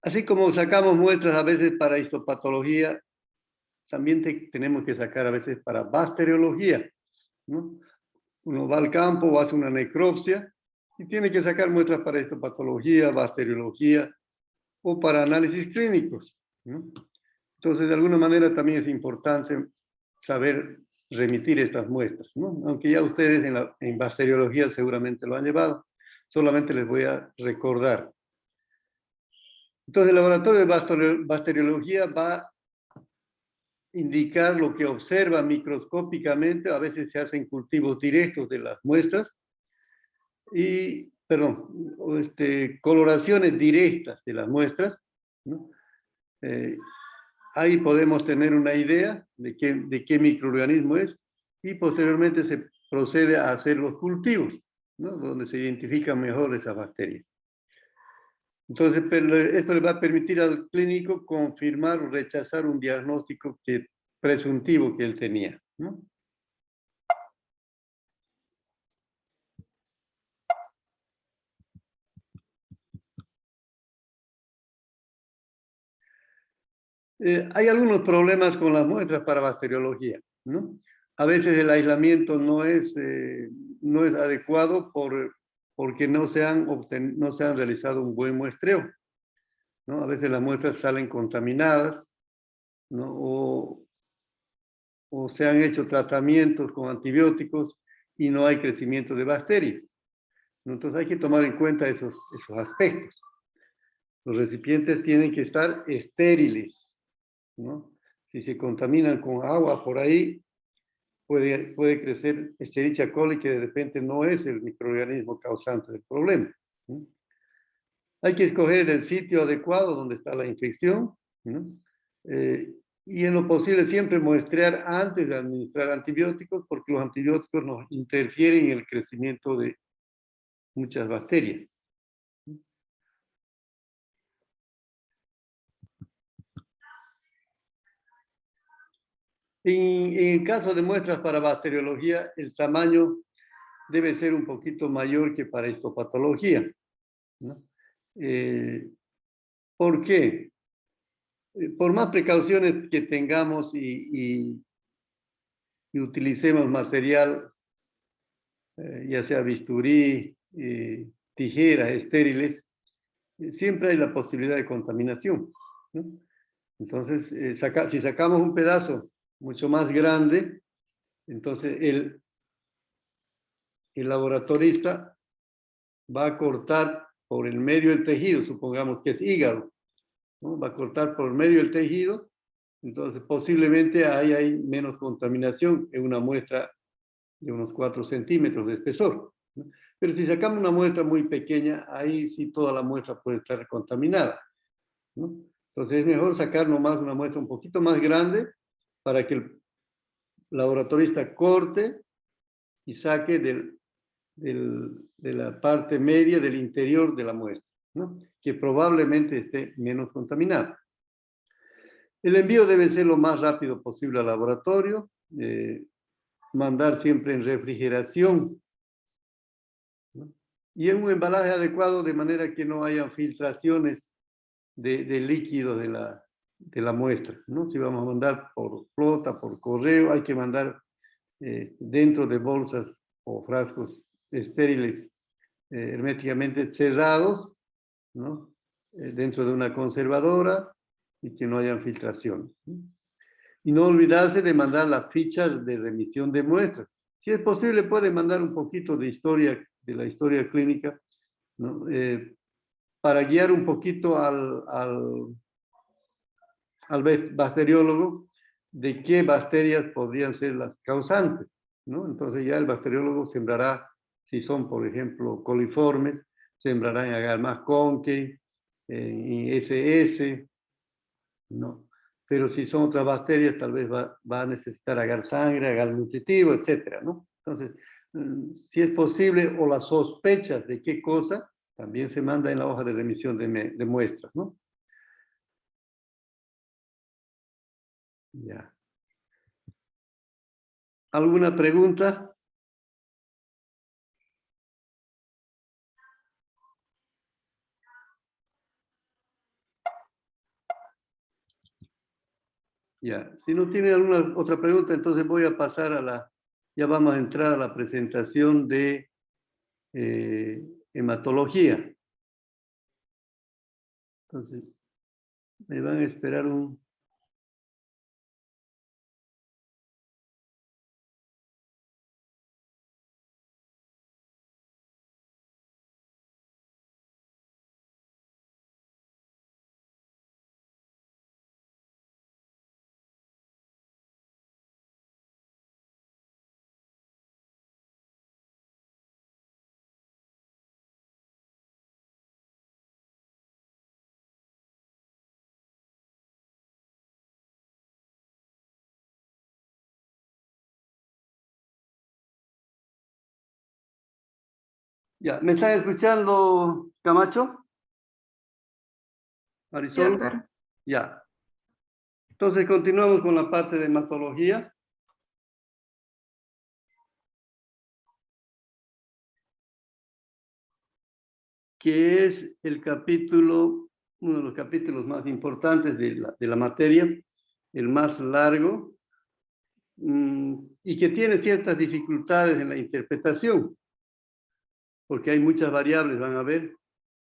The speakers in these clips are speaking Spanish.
Así como sacamos muestras a veces para histopatología, también tenemos que sacar a veces para bacteriología, ¿no? Uno va al campo o hace una necropsia y tiene que sacar muestras para histopatología, bacteriología o para análisis clínicos, ¿no? Entonces, de alguna manera también es importante saber remitir estas muestras, ¿no? Aunque ya ustedes en bacteriología seguramente lo han llevado, solamente les voy a recordar. Entonces, el laboratorio de bacteriología va a indicar lo que observa microscópicamente, a veces se hacen cultivos directos de las muestras, coloraciones directas de las muestras, ¿no? Ahí podemos tener una idea de qué microorganismo es y posteriormente se procede a hacer los cultivos, ¿no? Donde se identifican mejor esas bacterias. Entonces, esto le va a permitir al clínico confirmar o rechazar un diagnóstico presuntivo que él tenía, ¿no? Hay algunos problemas con las muestras para bacteriología, ¿no? A veces el aislamiento no es adecuado porque no se han realizado un buen muestreo, ¿no? A veces las muestras salen contaminadas, ¿no? O se han hecho tratamientos con antibióticos y no hay crecimiento de bacterias, ¿no? Entonces hay que tomar en cuenta esos aspectos. Los recipientes tienen que estar estériles, ¿no? Si se contaminan con agua por ahí, puede crecer Escherichia coli, que de repente no es el microorganismo causante del problema, ¿no? Hay que escoger el sitio adecuado donde está la infección, ¿no? Y en lo posible siempre muestrear antes de administrar antibióticos, porque los antibióticos nos interfieren en el crecimiento de muchas bacterias. En el caso de muestras para bacteriología, el tamaño debe ser un poquito mayor que para histopatología, ¿no? ¿Por qué? Por más precauciones que tengamos y utilicemos material, ya sea bisturí, tijeras estériles, siempre hay la posibilidad de contaminación, ¿no? Entonces, si sacamos un pedazo mucho más grande, entonces el laboratorista va a cortar por el medio del tejido, supongamos que es hígado, ¿no? Va a cortar por medio del tejido, entonces posiblemente ahí hay menos contaminación en una muestra de unos 4 centímetros de espesor, ¿no? Pero si sacamos una muestra muy pequeña, ahí sí toda la muestra puede estar contaminada, ¿no? Entonces es mejor sacar nomás una muestra un poquito más grande para que el laboratorista corte y saque de la parte media del interior de la muestra, ¿no? Que probablemente esté menos contaminada. El envío debe ser lo más rápido posible al laboratorio, mandar siempre en refrigeración, ¿no? Y en un embalaje adecuado de manera que no haya filtraciones de líquido de la muestra, ¿no? Si vamos a mandar por flota, por correo, hay que mandar dentro de bolsas o frascos estériles, herméticamente cerrados, ¿no? Dentro de una conservadora y que no hayan filtraciones, ¿no? Y no olvidarse de mandar las fichas de remisión de muestras. Si es posible, puede mandar un poquito de la historia clínica, ¿no? Para guiar un poquito al bacteriólogo de qué bacterias podrían ser las causantes, ¿no? Entonces ya el bacteriólogo sembrará, si son, por ejemplo, coliformes, sembrará en Agarmás conkei, en SS, ¿no? Pero si son otras bacterias, tal vez va a necesitar agar sangre, agar nutritivo, etcétera, ¿no? Entonces, si es posible, o las sospechas de qué cosa, también se manda en la hoja de remisión de muestras, ¿no? Ya. ¿Alguna pregunta? Ya, si no tiene alguna otra pregunta, entonces voy a pasar ya vamos a entrar a la presentación de hematología. Entonces, me van a esperar un... Ya, ¿me están escuchando, Camacho? Sí, Marisol. doctor. Ya. Entonces continuamos con la parte de hematología. Que es el capítulo, uno de los capítulos más importantes de la materia, el más largo, y que tiene ciertas dificultades en la interpretación, porque hay muchas variables, van a ver,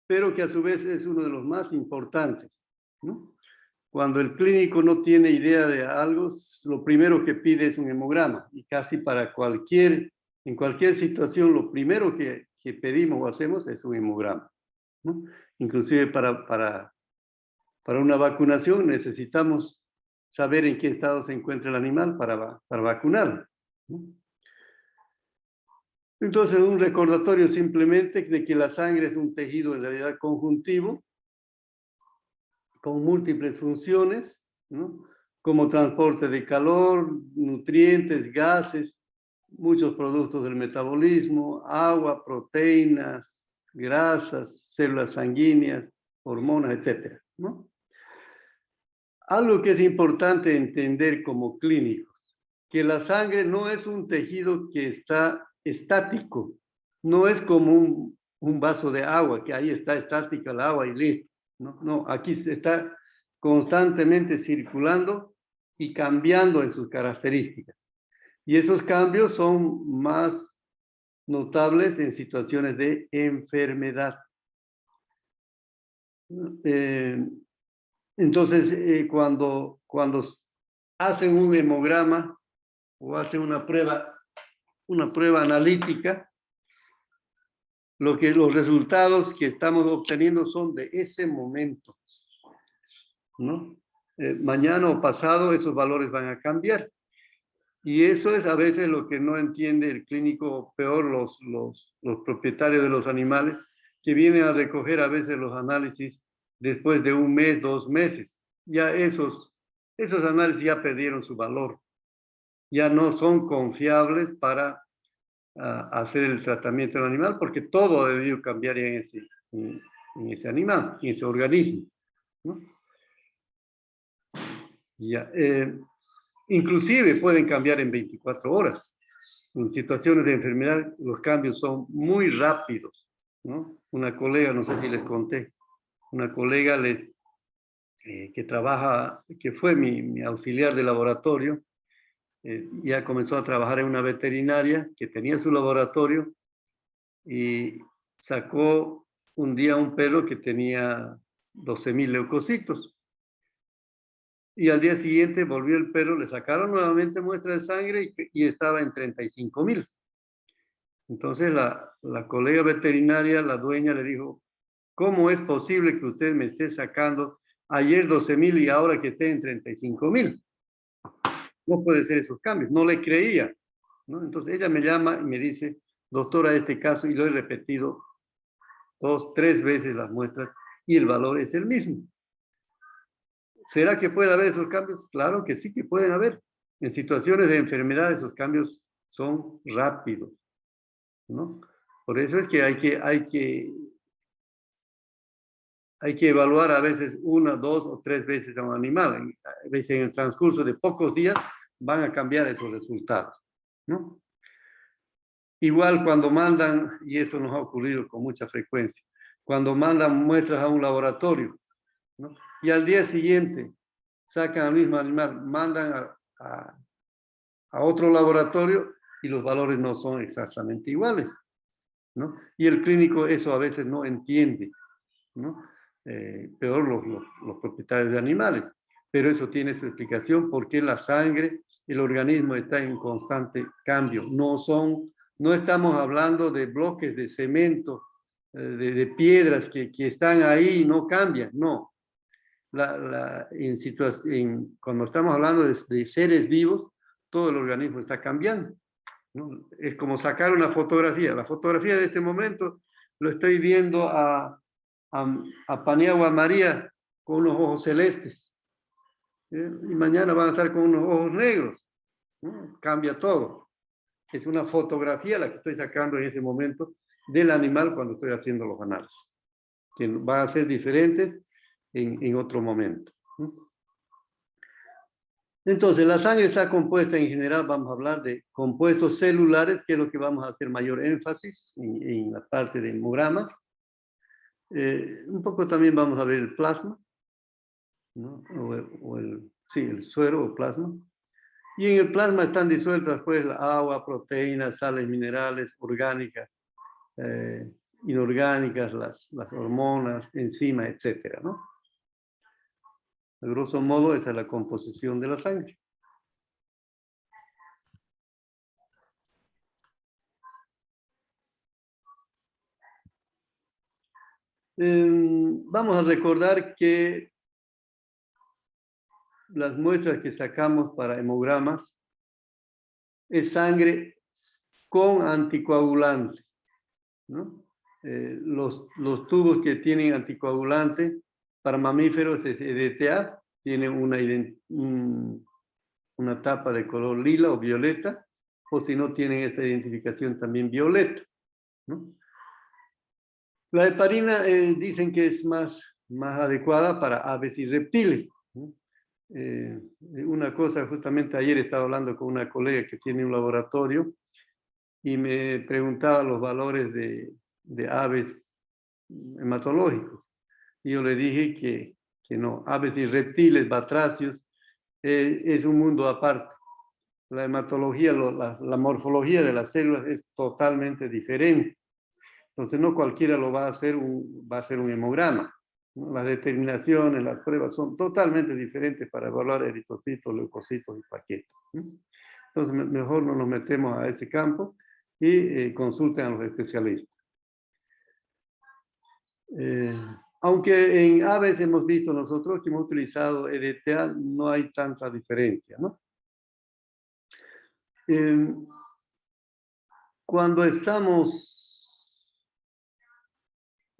pero que a su vez es uno de los más importantes, ¿no? Cuando el clínico no tiene idea de algo, lo primero que pide es un hemograma, y casi en cualquier situación, lo primero que pedimos o hacemos es un hemograma, ¿no? Inclusive para una vacunación necesitamos saber en qué estado se encuentra el animal para vacunarlo, ¿no? Entonces, un recordatorio simplemente de que la sangre es un tejido en realidad conjuntivo, con múltiples funciones, ¿no? Como transporte de calor, nutrientes, gases, muchos productos del metabolismo, agua, proteínas, grasas, células sanguíneas, hormonas, etcétera, ¿no? Algo que es importante entender como clínicos, que la sangre no es un tejido que está estático, no es como un vaso de agua, que ahí está estática el agua y listo. No, no, aquí se está constantemente circulando y cambiando en sus características. Y esos cambios son más notables en situaciones de enfermedad. Eh, Entonces, cuando hacen un hemograma o hacen una prueba analítica, los resultados que estamos obteniendo son de ese momento, ¿no? Mañana o pasado esos valores van a cambiar. Y eso es a veces lo que no entiende el clínico, peor los propietarios de los animales, que vienen a recoger a veces los análisis después de un mes, 2 meses. Ya esos análisis ya perdieron su valor, ya no son confiables para hacer el tratamiento del animal, porque todo ha debido cambiar en ese animal, en ese organismo, ¿no? Ya, inclusive pueden cambiar en 24 horas. En situaciones de enfermedad los cambios son muy rápidos, ¿no? Una colega, no sé si les conté, una colega que trabaja, que fue mi auxiliar de laboratorio, ya comenzó a trabajar en una veterinaria que tenía su laboratorio y sacó un día un perro que tenía 12.000 leucocitos. Y al día siguiente volvió el perro, le sacaron nuevamente muestra de sangre y estaba en 35.000. Entonces la colega veterinaria, la dueña, le dijo, ¿cómo es posible que usted me esté sacando ayer 12.000 y ahora que esté en 35.000? No puede ser esos cambios. No le creía, ¿no? Entonces ella me llama y me dice, doctora, este caso, y lo he repetido 2, 3 veces las muestras y el valor es el mismo. ¿Será que puede haber esos cambios? Claro que sí que pueden haber. En situaciones de enfermedad esos cambios son rápidos, ¿no? Por eso es que hay que evaluar a veces 1, 2 o 3 veces a un animal. A veces en el transcurso de pocos días van a cambiar esos resultados, ¿no? Igual cuando mandan, y eso nos ha ocurrido con mucha frecuencia, cuando mandan muestras a un laboratorio, ¿no? Y al día siguiente sacan al mismo animal, mandan a otro laboratorio y los valores no son exactamente iguales, ¿no? Y el clínico eso a veces no entiende, ¿no? Peor los propietarios de animales. Pero eso tiene su explicación porque la sangre, el organismo está en constante cambio. No estamos hablando de bloques de cemento, de piedras que están ahí y no cambian, no. Cuando estamos hablando de seres vivos, todo el organismo está cambiando, ¿no? Es como sacar una fotografía. La fotografía de este momento lo estoy viendo a Paniagua María con unos ojos celestes, ¿eh? Y mañana van a estar con unos ojos negros, ¿no? Cambia todo. Es una fotografía la que estoy sacando en ese momento del animal cuando estoy haciendo los análisis, que van a ser diferentes en otro momento, ¿no? Entonces, la sangre está compuesta en general, vamos a hablar de compuestos celulares, que es lo que vamos a hacer mayor énfasis en la parte de hemogramas. Un poco también vamos a ver el plasma, ¿no? Sí, el suero o plasma. Y en el plasma están disueltas pues agua, proteínas, sales minerales, orgánicas, inorgánicas, las hormonas, enzimas, etcétera, ¿no? A grosso modo, esa es la composición de la sangre. Vamos a recordar que las muestras que sacamos para hemogramas es sangre con anticoagulante, ¿no? Los tubos que tienen anticoagulante para mamíferos es EDTA, tienen una tapa de color lila o violeta, o si no tienen esta identificación también violeta, ¿no? La heparina dicen que es más adecuada para aves y reptiles, ¿no? Una cosa, justamente ayer estaba hablando con una colega que tiene un laboratorio y me preguntaba los valores de aves hematológicos. Y yo le dije que no, aves y reptiles, batracios, es un mundo aparte. La hematología, la morfología de las células es totalmente diferente. Entonces no cualquiera lo va a hacer un hemograma, ¿no? Las determinaciones, las pruebas son totalmente diferentes para evaluar eritrocitos, leucocitos y plaquetas, ¿no? Entonces mejor no nos metemos a ese campo y consulten a los especialistas. Aunque en aves hemos visto nosotros que hemos utilizado EDTA, no hay tanta diferencia, ¿no? Cuando estamos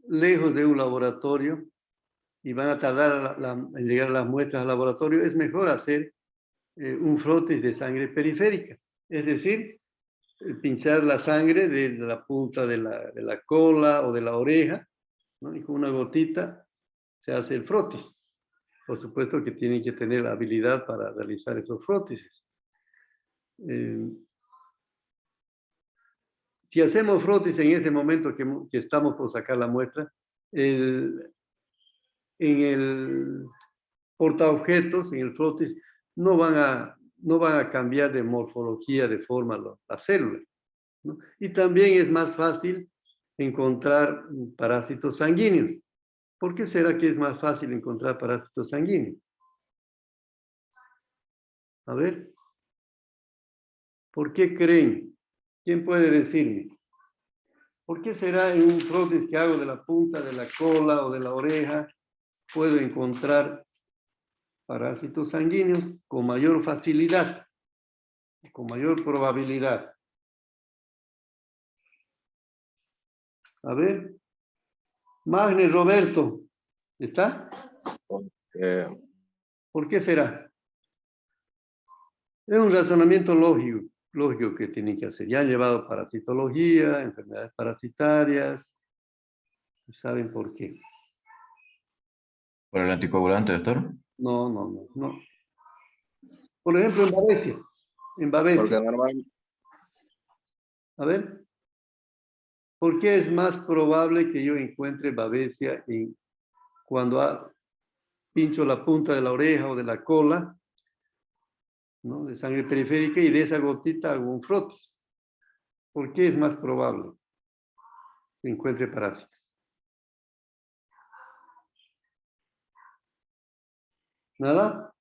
lejos de un laboratorio y van a tardar en llegar a las muestras al laboratorio, es mejor hacer un frotis de sangre periférica, es decir, pinchar la sangre de la punta de la cola o de la oreja, ¿no? Y con una gotita se hace el frotis. Por supuesto que tienen que tener la habilidad para realizar esos frótises. Si hacemos frotis en ese momento que estamos por sacar la muestra, en el portaobjetos, en el frotis, no van a cambiar de morfología, de forma las células, ¿no? Y también es más fácil encontrar parásitos sanguíneos. ¿Por qué será que es más fácil encontrar parásitos sanguíneos? A ver, ¿por qué creen? ¿Quién puede decirme? ¿Por qué será en un frotis que hago de la punta de la cola o de la oreja puedo encontrar parásitos sanguíneos con mayor facilidad, con mayor probabilidad? A ver, Magne Roberto, ¿está? ¿Por qué será? Es un razonamiento lógico que tienen que hacer. Ya han llevado parasitología, enfermedades parasitarias, ¿saben por qué? ¿Por el anticoagulante, doctor? No. Por ejemplo, en Babesia. Porque normal, A ver, ¿por qué es más probable que yo encuentre Babesia cuando pincho la punta de la oreja o de la cola, ¿no? De sangre periférica, y de esa gotita hago un frotis. ¿Por qué es más probable que encuentre parásitos? ¿Nada?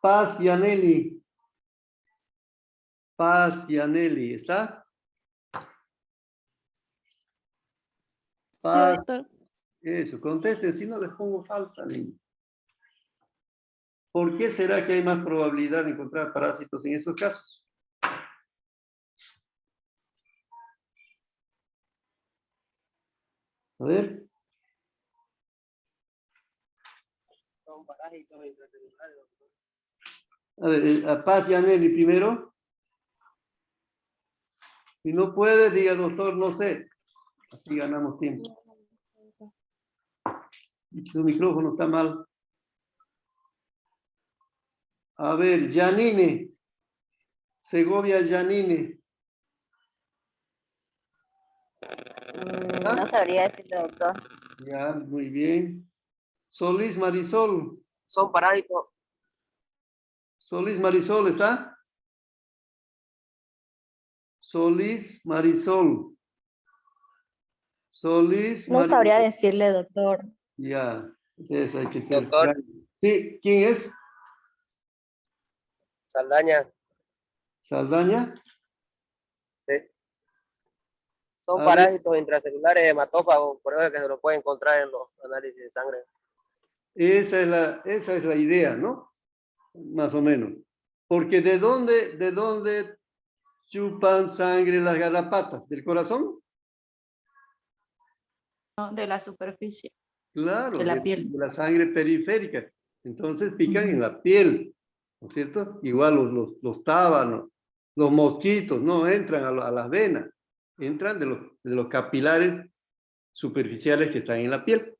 Paz Yaneli. Paz Yaneli, ¿está? Sí, Paz. doctor. Eso, contesten, si no les pongo falta, niño. ¿Por qué será que hay más probabilidad de encontrar parásitos en esos casos? A ver. A ver, a Paz Yaneli primero. Si no puede, diga doctor, no sé. Así ganamos tiempo. Su micrófono está mal. A ver, Yanine. Segovia Yanine. No sabría decirlo, doctor. Ya, muy bien. Solís Marisol. Son parásitos. Solís Marisol, ¿está? Solís Marisol. Solís No sabría Marisol. decirle, doctor. Ya, eso hay que ser. Doctor. Sí, ¿quién es? Saldaña. ¿Saldaña? Sí. Son A ver. parásitos intracelulares hematófagos, por eso es que se lo puede encontrar en los análisis de sangre. Esa es la idea, ¿no? Más o menos. Porque ¿de dónde chupan sangre las garrapatas? ¿Del corazón? No, de la superficie, Claro, de la piel. de la sangre periférica. Entonces pican en la piel, ¿no es cierto? Igual los tábanos, los mosquitos no entran a las venas, entran de los capilares superficiales que están en la piel.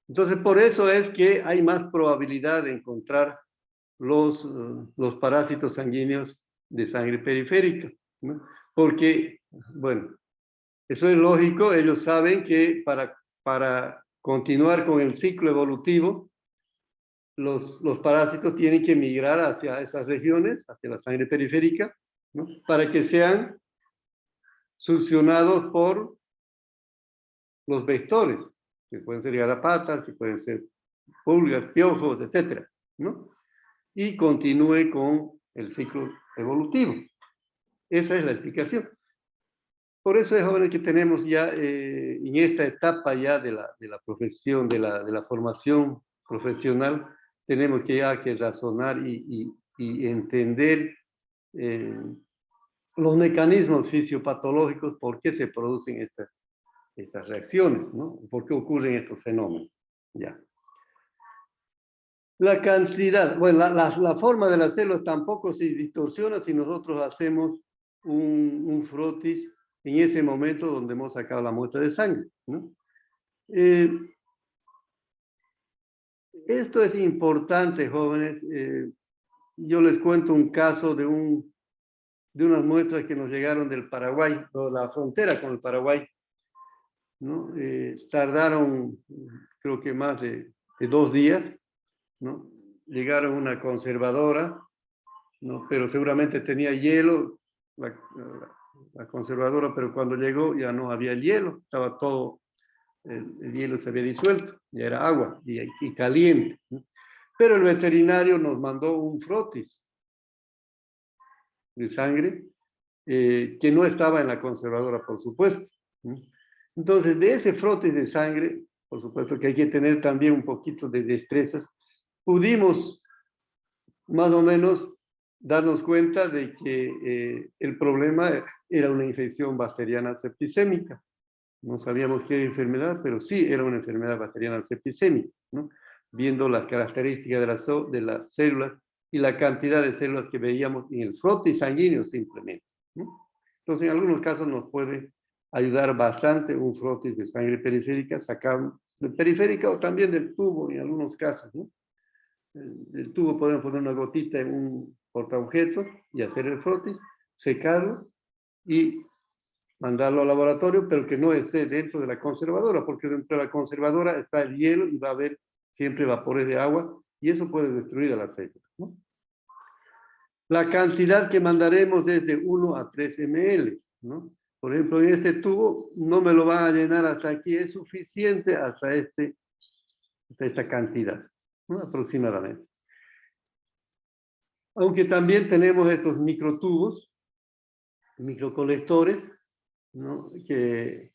Entonces, por eso es que hay más probabilidad de encontrar los parásitos sanguíneos de sangre periférica, ¿no? Porque, bueno, eso es lógico, ellos saben que para continuar con el ciclo evolutivo, los parásitos tienen que migrar hacia esas regiones, hacia la sangre periférica, ¿no? Para que sean succionados por los vectores, que pueden ser garrapatas, que pueden ser pulgas, piojos, etcétera, ¿no? Y continúe con el ciclo evolutivo. Esa es la explicación. Por eso es, jóvenes, que tenemos ya en esta etapa ya de la profesión, de la formación profesional, tenemos que ya que razonar y entender los mecanismos fisiopatológicos, por qué se producen estas reacciones, ¿no? ¿Por qué ocurren estos fenómenos? Ya. La cantidad, bueno, la forma de las células tampoco se distorsiona si nosotros hacemos un frotis en ese momento donde hemos sacado la muestra de sangre, ¿no? Esto es importante, jóvenes. Yo les cuento un caso de unas muestras que nos llegaron del Paraguay, o la frontera con el Paraguay, ¿no? Tardaron, creo que más de 2 días, ¿no? Llegaron una conservadora, ¿no? Pero seguramente tenía hielo, la conservadora, pero cuando llegó ya no había hielo, estaba todo, el hielo se había disuelto, ya era agua y caliente, ¿no? Pero el veterinario nos mandó un frotis de sangre que no estaba en la conservadora, por supuesto, ¿no? Entonces, de ese frotis de sangre, por supuesto que hay que tener también un poquito de destrezas, pudimos más o menos darnos cuenta de que el problema era una infección bacteriana septicémica. No sabíamos qué enfermedad, pero sí era una enfermedad bacteriana septicémica, ¿no? Viendo las características de las células y la cantidad de células que veíamos en el frotis sanguíneo simplemente, ¿no? Entonces, en algunos casos nos puede ayudar bastante un frotis de sangre periférica, periférica o también del tubo en algunos casos, ¿no? El tubo podemos poner una gotita en un portaobjetos y hacer el frotis, secarlo y mandarlo al laboratorio, pero que no esté dentro de la conservadora, porque dentro de la conservadora está el hielo y va a haber siempre vapores de agua, y eso puede destruir a las células, ¿no? La cantidad que mandaremos es de 1 a 3 ml, ¿no? Por ejemplo, en este tubo no me lo van a llenar hasta aquí, es suficiente hasta esta cantidad, ¿no? Aproximadamente. Aunque también tenemos estos microtubos, microcolectores, ¿no? Que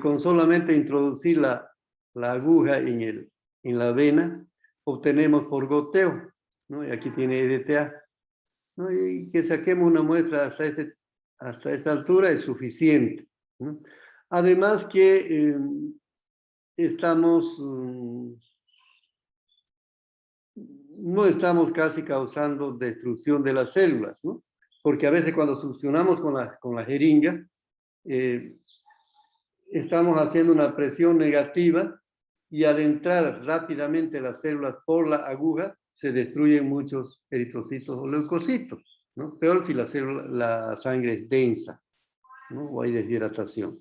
con solamente introducir la aguja en la vena, obtenemos por goteo, ¿no? Y aquí tiene EDTA, ¿no? Y que saquemos una muestra hasta esta altura es suficiente, ¿no? Además que no estamos casi causando destrucción de las células, ¿no? Porque a veces cuando succionamos con la jeringa, estamos haciendo una presión negativa y al entrar rápidamente las células por la aguja, se destruyen muchos eritrocitos o leucocitos, ¿no? Peor si la sangre es densa, ¿no? O hay deshidratación.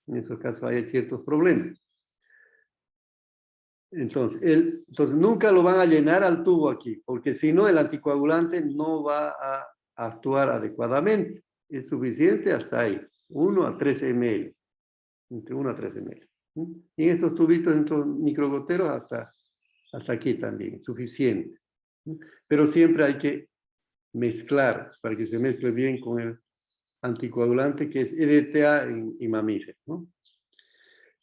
En esos casos hay ciertos problemas. Entonces nunca lo van a llenar al tubo aquí, porque si no el anticoagulante no va a actuar adecuadamente. Es suficiente hasta ahí, 1 a 3 ml, entre 1 a 3 ml. Y en estos tubitos, en estos microgoteros, hasta aquí también, suficiente. Pero siempre hay que mezclar, para que se mezcle bien con el anticoagulante, que es EDTA y mamíferos, ¿no?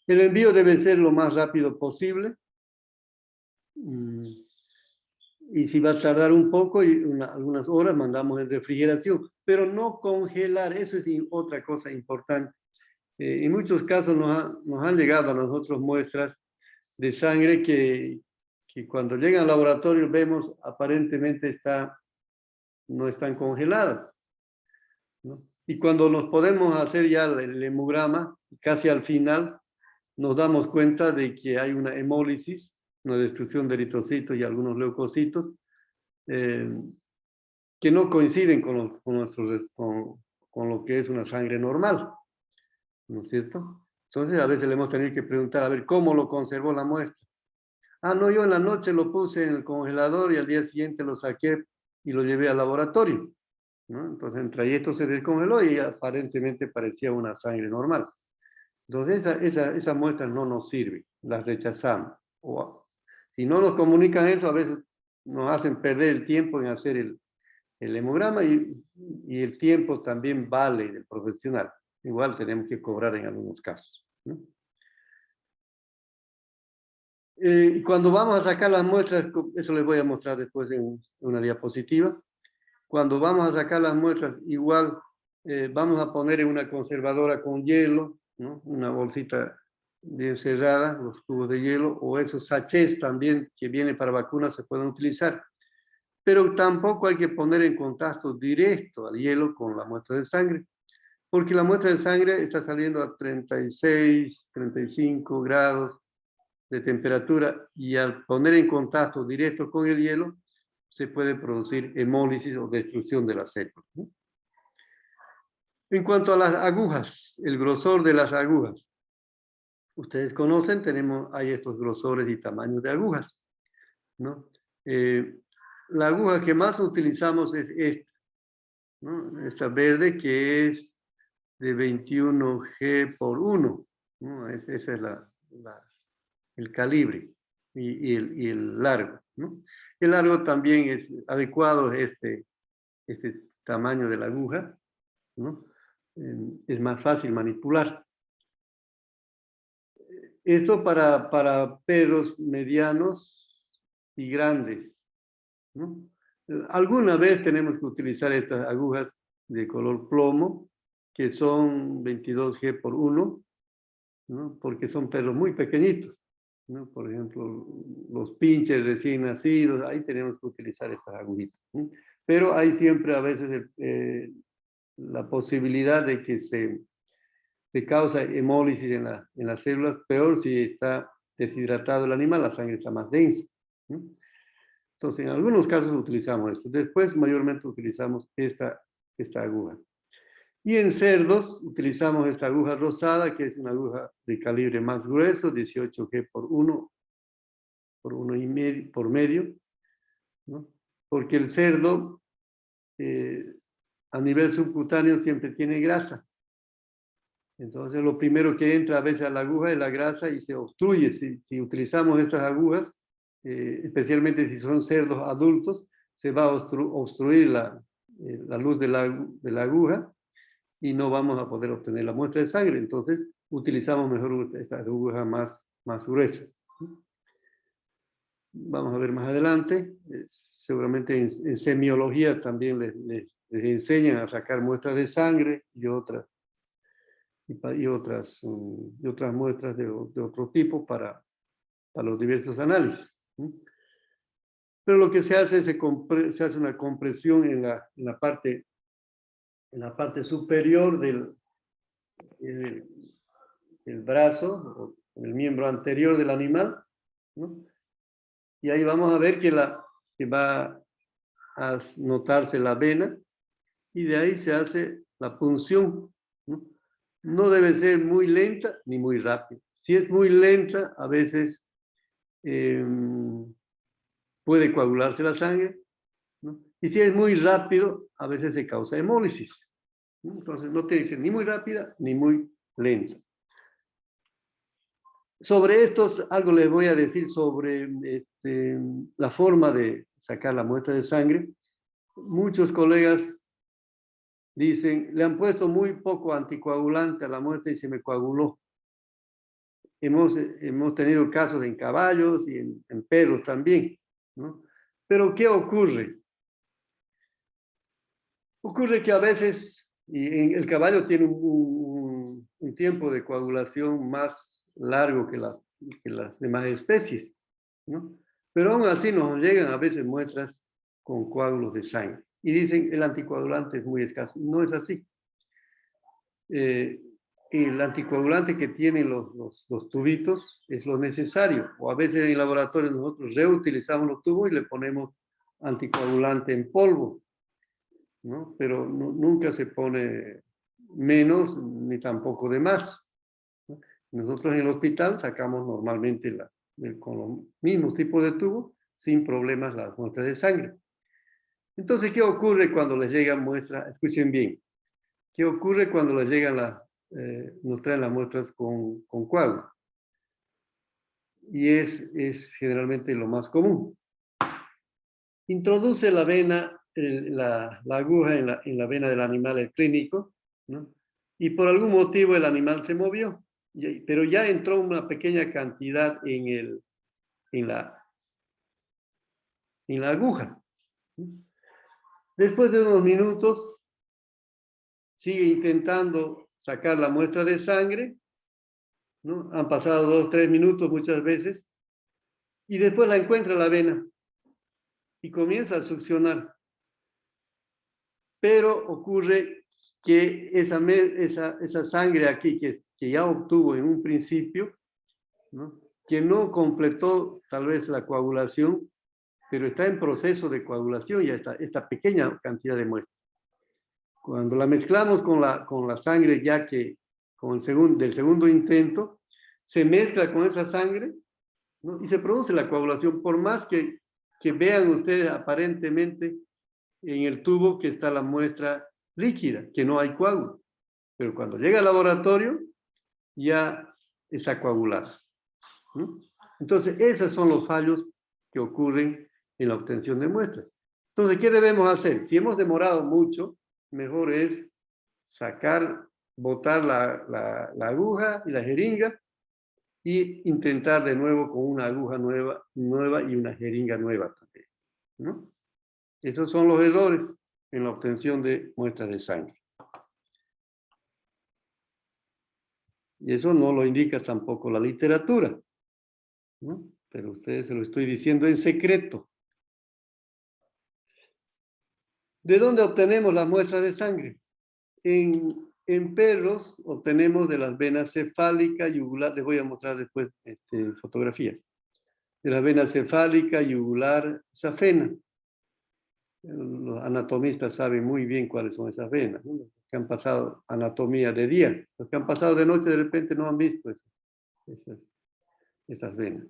El envío debe ser lo más rápido posible. Y si va a tardar un poco, y algunas horas, mandamos en refrigeración, pero no congelar, eso es otra cosa importante. En muchos casos nos han llegado a nosotros muestras de sangre que cuando llegan al laboratorio vemos aparentemente no están congeladas, ¿no? Y cuando nos podemos hacer ya el hemograma, casi al final, nos damos cuenta de que hay una hemólisis, una destrucción de eritrocitos y algunos leucocitos, que no coinciden con lo que es una sangre normal, ¿no es cierto? Entonces a veces le hemos tenido que preguntar, a ver, ¿cómo lo conservó la muestra? Ah, no, yo en la noche lo puse en el congelador y al día siguiente lo saqué y lo llevé al laboratorio, ¿no? Entonces el trayecto se descongeló y aparentemente parecía una sangre normal. Entonces esa muestra no nos sirve, las rechazamos. O, si no nos comunican eso, a veces nos hacen perder el tiempo en hacer el hemograma y el tiempo también vale del profesional. Igual tenemos que cobrar en algunos casos, ¿no? Y cuando vamos a sacar las muestras, eso les voy a mostrar después en una diapositiva. Cuando vamos a sacar las muestras, igual vamos a poner en una conservadora con hielo, ¿no? Una bolsita bien cerrada, los tubos de hielo, o esos sachets también que vienen para vacunas se pueden utilizar. Pero tampoco hay que poner en contacto directo al hielo con la muestra de sangre, porque la muestra de sangre está saliendo a 36, 35 grados de temperatura y al poner en contacto directo con el hielo se puede producir hemólisis o destrucción de las células, ¿no? En cuanto a las agujas, el grosor de las agujas. Ustedes conocen, hay estos grosores y tamaños de agujas, ¿no? La aguja que más utilizamos es esta, ¿no? Esta verde que es de 21G por 1, ¿no? Ese es el calibre y el largo, ¿no? El largo también es adecuado, este tamaño de la aguja, ¿no? Es más fácil manipular. Esto para perros medianos y grandes, ¿no? Alguna vez tenemos que utilizar estas agujas de color plomo, que son 22G por 1, ¿no? Porque son perros muy pequeñitos, ¿no? Por ejemplo, los pinches recién nacidos, ahí tenemos que utilizar estas agujitas, ¿no? Pero hay siempre a veces la posibilidad de que se causa hemólisis en las células, peor si está deshidratado el animal, la sangre está más densa, ¿no? Entonces, en algunos casos utilizamos esto. Después, mayormente utilizamos esta aguja. Y en cerdos utilizamos esta aguja rosada, que es una aguja de calibre más grueso, 18G por 1, por 1,5, por medio, ¿no? Porque el cerdo a nivel subcutáneo siempre tiene grasa. Entonces lo primero que entra a veces a la aguja es la grasa y se obstruye. Si utilizamos estas agujas, especialmente si son cerdos adultos, se va a obstruir la luz de la aguja y no vamos a poder obtener la muestra de sangre. Entonces utilizamos mejor esta aguja más gruesa. Vamos a ver más adelante. Seguramente en semiología también les enseñan a sacar muestras de sangre y otras muestras de otro tipo para los diversos análisis. Pero lo que se hace es se hace una compresión en la parte superior del brazo, o el miembro anterior del animal, ¿no? Y ahí vamos a ver que va a notarse la vena, y de ahí se hace la punción, ¿no? No debe ser muy lenta ni muy rápida. Si es muy lenta, a veces puede coagularse la sangre, ¿no? Y si es muy rápido, a veces se causa hemólisis, ¿no? Entonces no tiene que ser ni muy rápida ni muy lenta. Sobre esto, algo les voy a decir sobre la forma de sacar la muestra de sangre. Muchos colegas dicen, le han puesto muy poco anticoagulante a la muestra y se me coaguló. Hemos tenido casos en caballos y en perros también, ¿no? Pero ¿qué ocurre? Ocurre que a veces, y el caballo tiene un tiempo de coagulación más largo que las demás especies, ¿no? Pero aún así nos llegan a veces muestras con coágulos de sangre. Y dicen, el anticoagulante es muy escaso. No es así. El anticoagulante que tienen los tubitos es lo necesario. O a veces en el laboratorio nosotros reutilizamos los tubos y le ponemos anticoagulante en polvo, ¿no? Pero nunca se pone menos ni tampoco de más, ¿no? Nosotros en el hospital sacamos normalmente con los mismos tipos de tubos sin problemas las muestras de sangre. Entonces, ¿qué ocurre cuando les llegan muestras? Escuchen bien. ¿Qué ocurre cuando les llegan nos traen las muestras con coágulo? Y es generalmente lo más común. Introduce la vena, la aguja en la vena del animal, el clínico, ¿no? Y por algún motivo el animal se movió, pero ya entró una pequeña cantidad en la aguja. Después de unos minutos, sigue intentando sacar la muestra de sangre, ¿no? Han pasado 2 o 3 minutos muchas veces, y después la encuentra la vena y comienza a succionar. Pero ocurre que esa sangre aquí que ya obtuvo en un principio, ¿no? Que no completó tal vez la coagulación, pero está en proceso de coagulación ya esta pequeña cantidad de muestra. Cuando la mezclamos con la sangre ya del segundo intento, se mezcla con esa sangre, ¿no? Y se produce la coagulación, por más que vean ustedes aparentemente en el tubo que está la muestra líquida, que no hay coágulo. Pero cuando llega al laboratorio, ya está coagulada, ¿no? Entonces, esos son los fallos que ocurren en la obtención de muestras. Entonces, ¿qué debemos hacer? Si hemos demorado mucho, mejor es botar la aguja y la jeringa y intentar de nuevo con una aguja nueva y una jeringa nueva también, ¿no? Esos son los errores en la obtención de muestras de sangre. Y eso no lo indica tampoco la literatura, ¿no? Pero a ustedes se lo estoy diciendo en secreto. ¿De dónde obtenemos las muestras de sangre? En perros obtenemos de las venas cefálica, yugular. Les voy a mostrar después fotografías. De la vena cefálica, yugular, safena. Los anatomistas saben muy bien cuáles son esas venas, ¿no? que han pasado anatomía de día. Los que han pasado de noche de repente no han visto estas venas.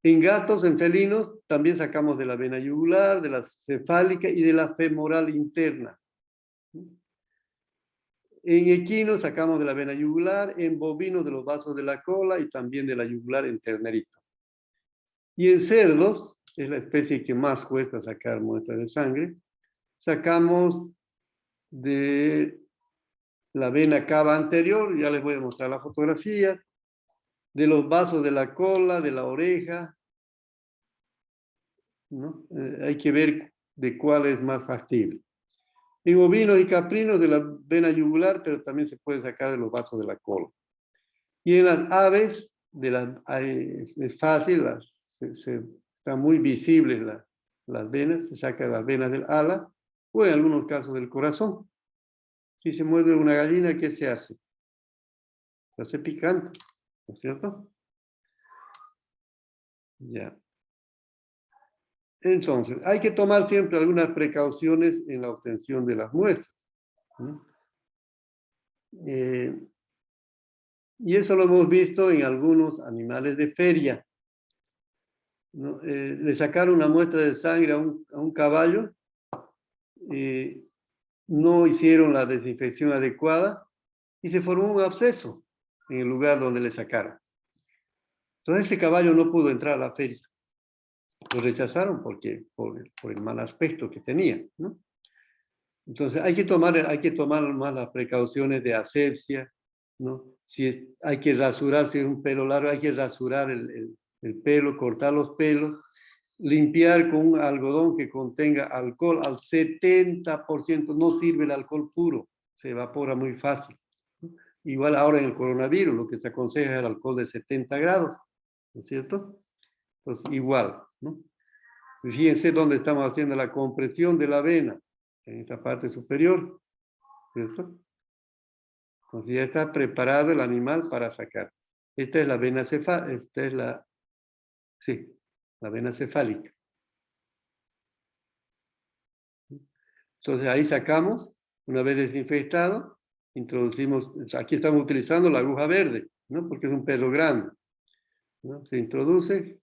En gatos, en felinos, también sacamos de la vena yugular, de la cefálica y de la femoral interna. En equinos sacamos de la vena yugular, en bovinos de los vasos de la cola y también de la yugular en ternerito. Y en cerdos, es la especie que más cuesta sacar muestras de sangre, sacamos de la vena cava anterior, ya les voy a mostrar la fotografía, de los vasos de la cola, de la oreja, ¿no? Hay que ver de cuál es más factible. En ovinos y caprinos de la vena yugular, pero también se puede sacar de los vasos de la cola. Y en las aves, es fácil, están muy visibles las venas, se saca de las venas del ala, o en algunos casos del corazón. Si se muerde una gallina, ¿qué se hace? Se hace picante, ¿no es cierto? Ya. Entonces, hay que tomar siempre algunas precauciones en la obtención de las muestras, ¿no? Y eso lo hemos visto en algunos animales de feria, ¿no? Le sacaron una muestra de sangre a un caballo, no hicieron la desinfección adecuada y se formó un absceso en el lugar donde le sacaron. Entonces ese caballo no pudo entrar a la feria. Lo rechazaron por el mal aspecto que tenía, ¿no? Entonces hay que tomar más las precauciones de asepsia, ¿no? Hay que rasurar, si es un pelo largo, hay que rasurar el pelo, cortar los pelos, limpiar con un algodón que contenga alcohol al 70%, no sirve el alcohol puro, se evapora muy fácil, ¿no? Igual ahora en el coronavirus, lo que se aconseja es el alcohol de 70 grados, ¿no es cierto? Entonces igual, ¿no? Fíjense dónde estamos haciendo la compresión de la vena, en esta parte superior, ¿cierto? Entonces ya está preparado el animal para sacar. Esta es la vena cefálica, la vena cefálica. Entonces ahí sacamos, una vez desinfectado, introducimos, aquí estamos utilizando la aguja verde, ¿no? Porque es un pelo grande, ¿no? Se introduce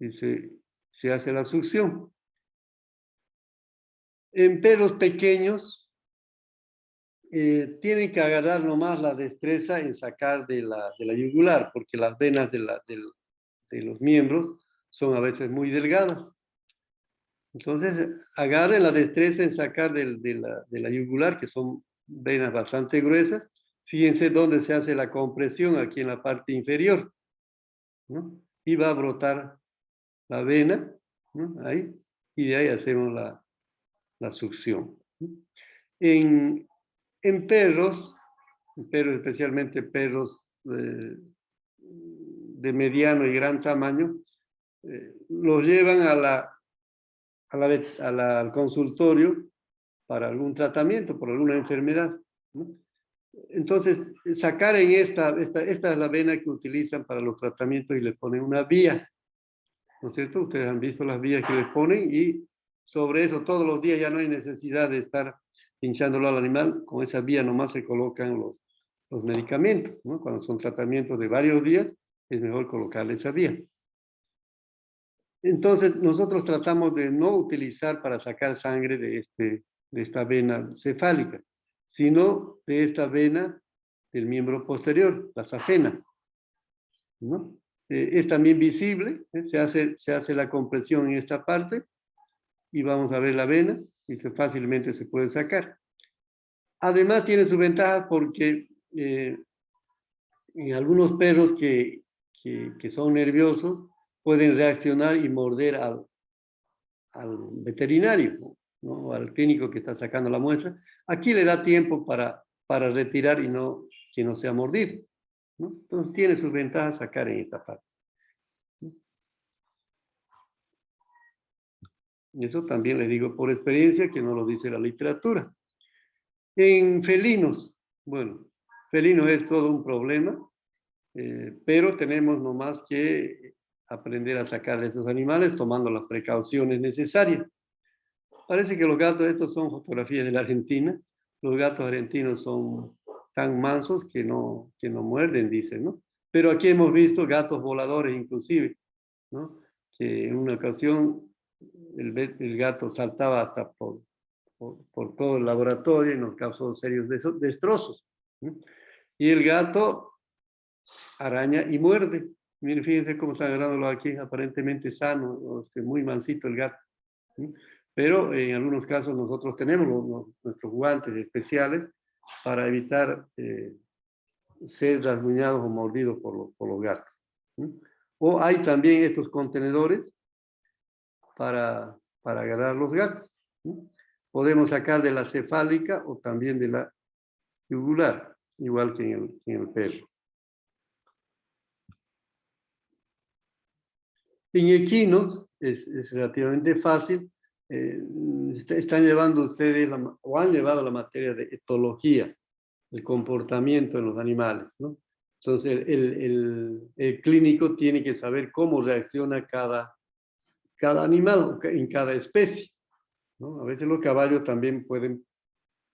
y se hace la succión. En pelos pequeños, tienen que agarrar nomás la destreza en sacar de la yugular, porque las venas de los miembros son a veces muy delgadas. Entonces, agarren la destreza en sacar de la yugular, que son venas bastante gruesas. Fíjense dónde se hace la compresión, aquí en la parte inferior, ¿no? Y va a brotar la vena, ¿no? Ahí, y de ahí hacemos la succión. En perros, especialmente perros de mediano y gran tamaño, los llevan al consultorio para algún tratamiento, por alguna enfermedad, ¿no? Entonces, sacar en esta es la vena que utilizan para los tratamientos y le ponen una vía, ¿no es cierto? Ustedes han visto las vías que les ponen y sobre eso todos los días ya no hay necesidad de estar pinchándolo al animal, con esa vía nomás se colocan los medicamentos, ¿no? Cuando son tratamientos de varios días, es mejor colocarle esa vía. Entonces, nosotros tratamos de no utilizar para sacar sangre de esta vena cefálica, sino de esta vena del miembro posterior, la safena, ¿no? Es también visible, se hace la compresión en esta parte y vamos a ver la vena y fácilmente se puede sacar. Además tiene su ventaja porque en algunos perros que son nerviosos pueden reaccionar y morder al veterinario, ¿no? O al clínico que está sacando la muestra. Aquí le da tiempo para retirar que no sea mordido, ¿no? Entonces tiene sus ventajas sacar en esta parte. Y eso también le digo por experiencia, que no lo dice la literatura. En felinos, bueno, felinos es todo un problema, pero tenemos nomás que aprender a sacar de estos animales tomando las precauciones necesarias. Parece que los gatos estos son fotografías de la Argentina. los gatos argentinos son tan mansos que no muerden, dicen, ¿no? Pero aquí hemos visto gatos voladores inclusive, ¿no? Que en una ocasión el gato saltaba hasta por todo el laboratorio y nos causó serios destrozos, ¿no? Y el gato araña y muerde. Miren, fíjense cómo está agarrándolo aquí, aparentemente sano, muy mansito el gato, ¿sí? Pero en algunos casos nosotros tenemos nuestros guantes especiales para evitar ser rasguñados o mordidos por los gatos, ¿sí? O hay también estos contenedores para agarrar los gatos, ¿sí? Podemos sacar de la cefálica o también de la yugular, igual que en el perro. En equinos es relativamente fácil. Están llevando ustedes o han llevado la materia de etología, el comportamiento en los animales, ¿no? Entonces el clínico tiene que saber cómo reacciona cada animal en cada especie, ¿no? A veces los caballos también pueden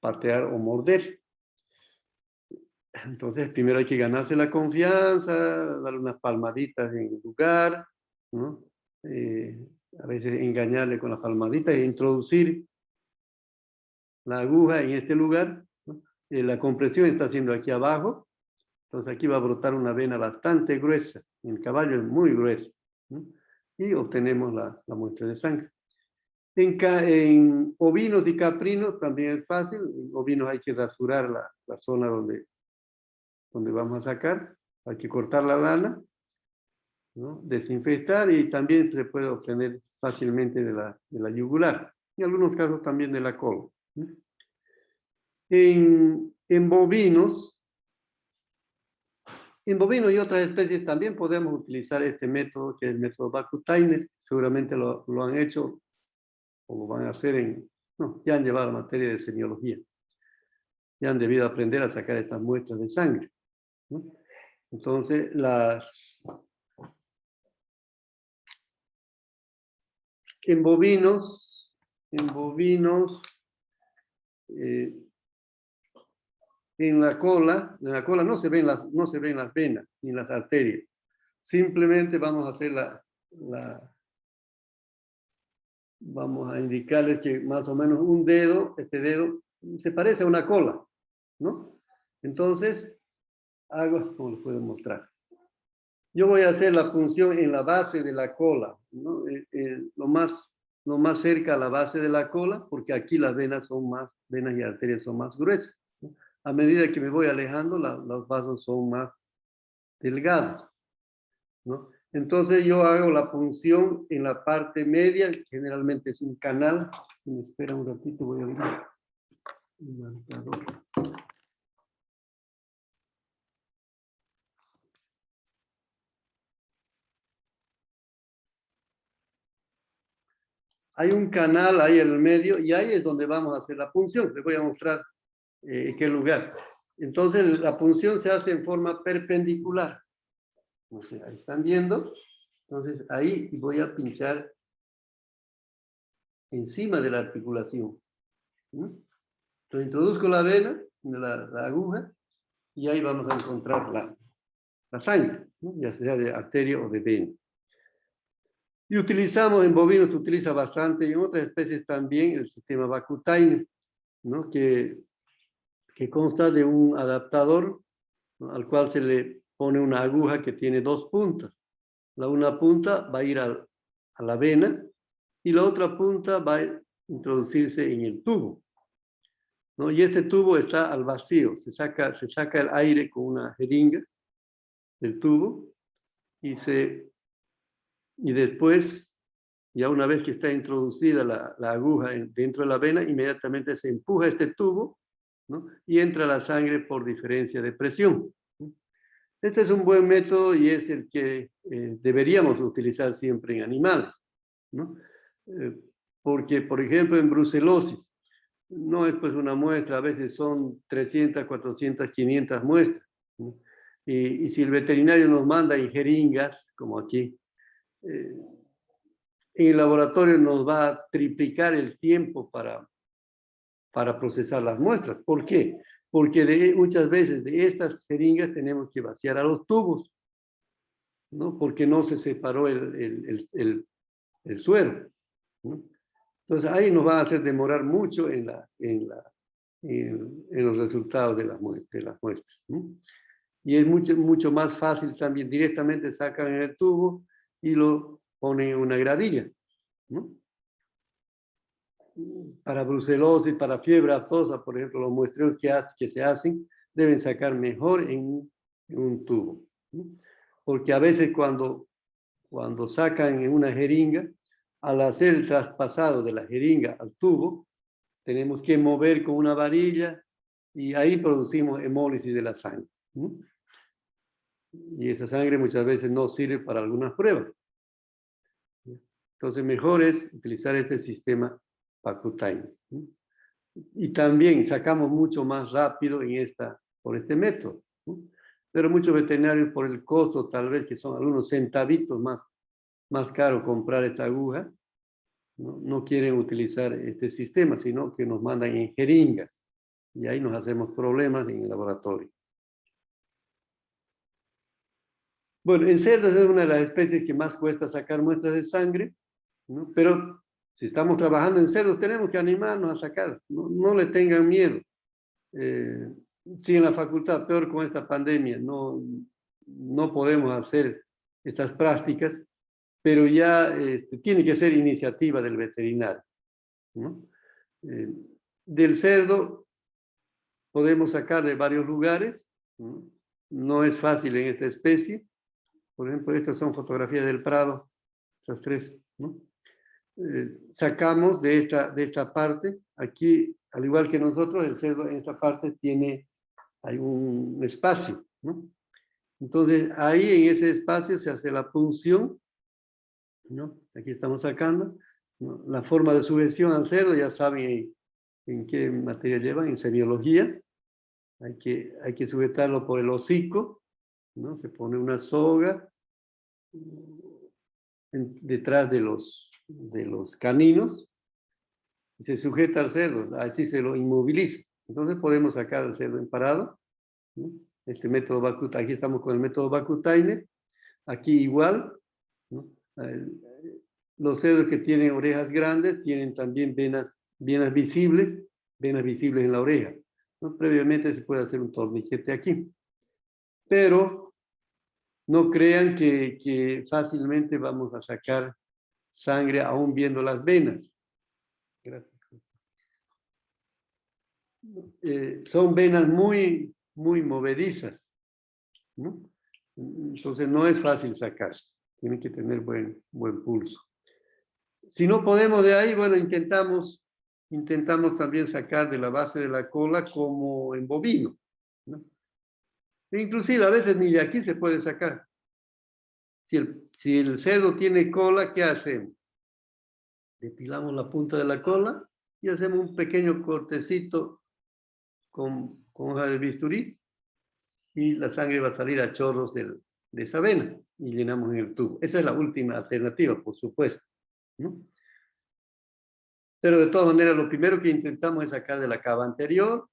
patear o morder. Entonces primero hay que ganarse la confianza, darle unas palmaditas en el lugar, ¿no? A veces engañarle con las palmaditas e introducir la aguja en este lugar, ¿no? La compresión está haciendo aquí abajo, entonces aquí va a brotar una vena bastante gruesa, el caballo es muy grueso, ¿no? Y obtenemos la muestra de sangre. En ovinos y caprinos también es fácil. En ovinos hay que rasurar la zona donde vamos a sacar, hay que cortar la lana, ¿no? Desinfectar, y también se puede obtener fácilmente de la yugular, en algunos casos también de la cola, ¿no? En bovinos y otras especies también podemos utilizar este método, que es el método Vacutainer. Seguramente lo han hecho o lo van a hacer ya han llevado la materia de semiología, ya han debido aprender a sacar estas muestras de sangre, ¿no? Entonces, en bovinos, en la cola no se ven las venas ni las arterias. Simplemente vamos a hacer vamos a indicarles que más o menos este dedo se parece a una cola, ¿no? Entonces, como les puedo mostrar. Yo voy a hacer la punción en la base de la cola, ¿no? Lo más cerca a la base de la cola, porque aquí las venas y arterias son más gruesas, ¿no? A medida que me voy alejando, los vasos son más delgados, ¿no? Entonces yo hago la punción en la parte media, generalmente es un canal. Si me espera un ratito, voy a abrir un marcador. Hay un canal ahí en el medio y ahí es donde vamos a hacer la punción. Les voy a mostrar en qué lugar. Entonces la punción se hace en forma perpendicular. No sé, ahí están viendo. Entonces ahí voy a pinchar encima de la articulación, ¿no? Entonces introduzco la vena, la aguja, y ahí vamos a encontrar la sangre, ¿no? Ya sea de arteria o de vena. Y en bovinos se utiliza bastante, y en otras especies también, el sistema Vacutainer, ¿no? Que consta de un adaptador, ¿no? Al cual se le pone una aguja que tiene dos puntas. Una punta va a ir a la vena y la otra punta va a introducirse en el tubo, ¿no? Y este tubo está al vacío, se saca el aire con una jeringa del tubo y después, ya una vez que está introducida la aguja dentro de la vena, inmediatamente se empuja este tubo, ¿no? Y entra la sangre por diferencia de presión. Este es un buen método y es el que deberíamos utilizar siempre en animales, ¿no? Porque, por ejemplo, en brucelosis, no es pues una muestra, a veces son 300, 400, 500 muestras, ¿no? Y si el veterinario nos manda en jeringas, como aquí, en el laboratorio nos va a triplicar el tiempo para para procesar las muestras. ¿Por qué? Porque muchas veces de estas jeringas tenemos que vaciar a los tubos, ¿no? Porque no se separó el suero, ¿no? Entonces ahí nos va a hacer demorar mucho en los resultados de las muestras, ¿no? Y es mucho más fácil también, directamente sacan en el tubo y lo ponen en una gradilla, ¿no? Para brucelosis, para fiebre aftosa, por ejemplo, los muestreos que se hacen deben sacar mejor en un tubo, ¿no? Porque a veces cuando sacan en una jeringa, al hacer el traspasado de la jeringa al tubo, tenemos que mover con una varilla y ahí producimos hemólisis de la sangre, ¿no? Y esa sangre muchas veces no sirve para algunas pruebas. Entonces, mejor es utilizar este sistema Vacutainer, ¿no? Y también sacamos mucho más rápido por este método, ¿no? Pero muchos veterinarios, por el costo, tal vez que son algunos centavitos más caro comprar esta aguja, no quieren utilizar este sistema, sino que nos mandan en jeringas. Y ahí nos hacemos problemas en el laboratorio. Bueno, en cerdos es una de las especies que más cuesta sacar muestras de sangre, ¿no? Pero si estamos trabajando en cerdos, tenemos que animarnos a sacar. No le tengan miedo. Si en la facultad, peor con esta pandemia, no podemos hacer estas prácticas, pero ya tiene que ser iniciativa del veterinario, ¿no? Del cerdo podemos sacar de varios lugares, ¿no? No es fácil en esta especie. Por ejemplo, estas son fotografías del prado, esas tres, ¿no? Sacamos de esta parte. Aquí, al igual que nosotros, el cerdo en esta parte hay un espacio, ¿no? Entonces, ahí en ese espacio se hace la punción, ¿no? Aquí estamos sacando, ¿no? La forma de sujeción al cerdo, ya saben en qué materia llevan, en semiología. Hay que sujetarlo por el hocico, ¿no? Se pone una soga detrás de los caninos y se sujeta al cerdo, así se lo inmoviliza. Entonces podemos sacar al cerdo en parado, ¿no? Este método Vacutainer, aquí estamos con el método Vacutainer, aquí igual, ¿no? Los cerdos que tienen orejas grandes tienen también venas visibles en la oreja, ¿no? Previamente se puede hacer un torniquete aquí, pero no crean que fácilmente vamos a sacar sangre aún viendo las venas. Gracias. Son venas muy movedizas, ¿no? Entonces no es fácil sacar. Tienen que tener buen pulso. Si no podemos de ahí, bueno, intentamos también sacar de la base de la cola como en bovino, ¿no? Inclusive a veces ni de aquí se puede sacar. Si el cerdo tiene cola, ¿qué hacemos? Depilamos la punta de la cola y hacemos un pequeño cortecito con hoja de bisturí y la sangre va a salir a chorros de esa vena y llenamos en el tubo. Esa es la última alternativa, por supuesto, ¿no? Pero de todas maneras, lo primero que intentamos es sacar de la cava anterior,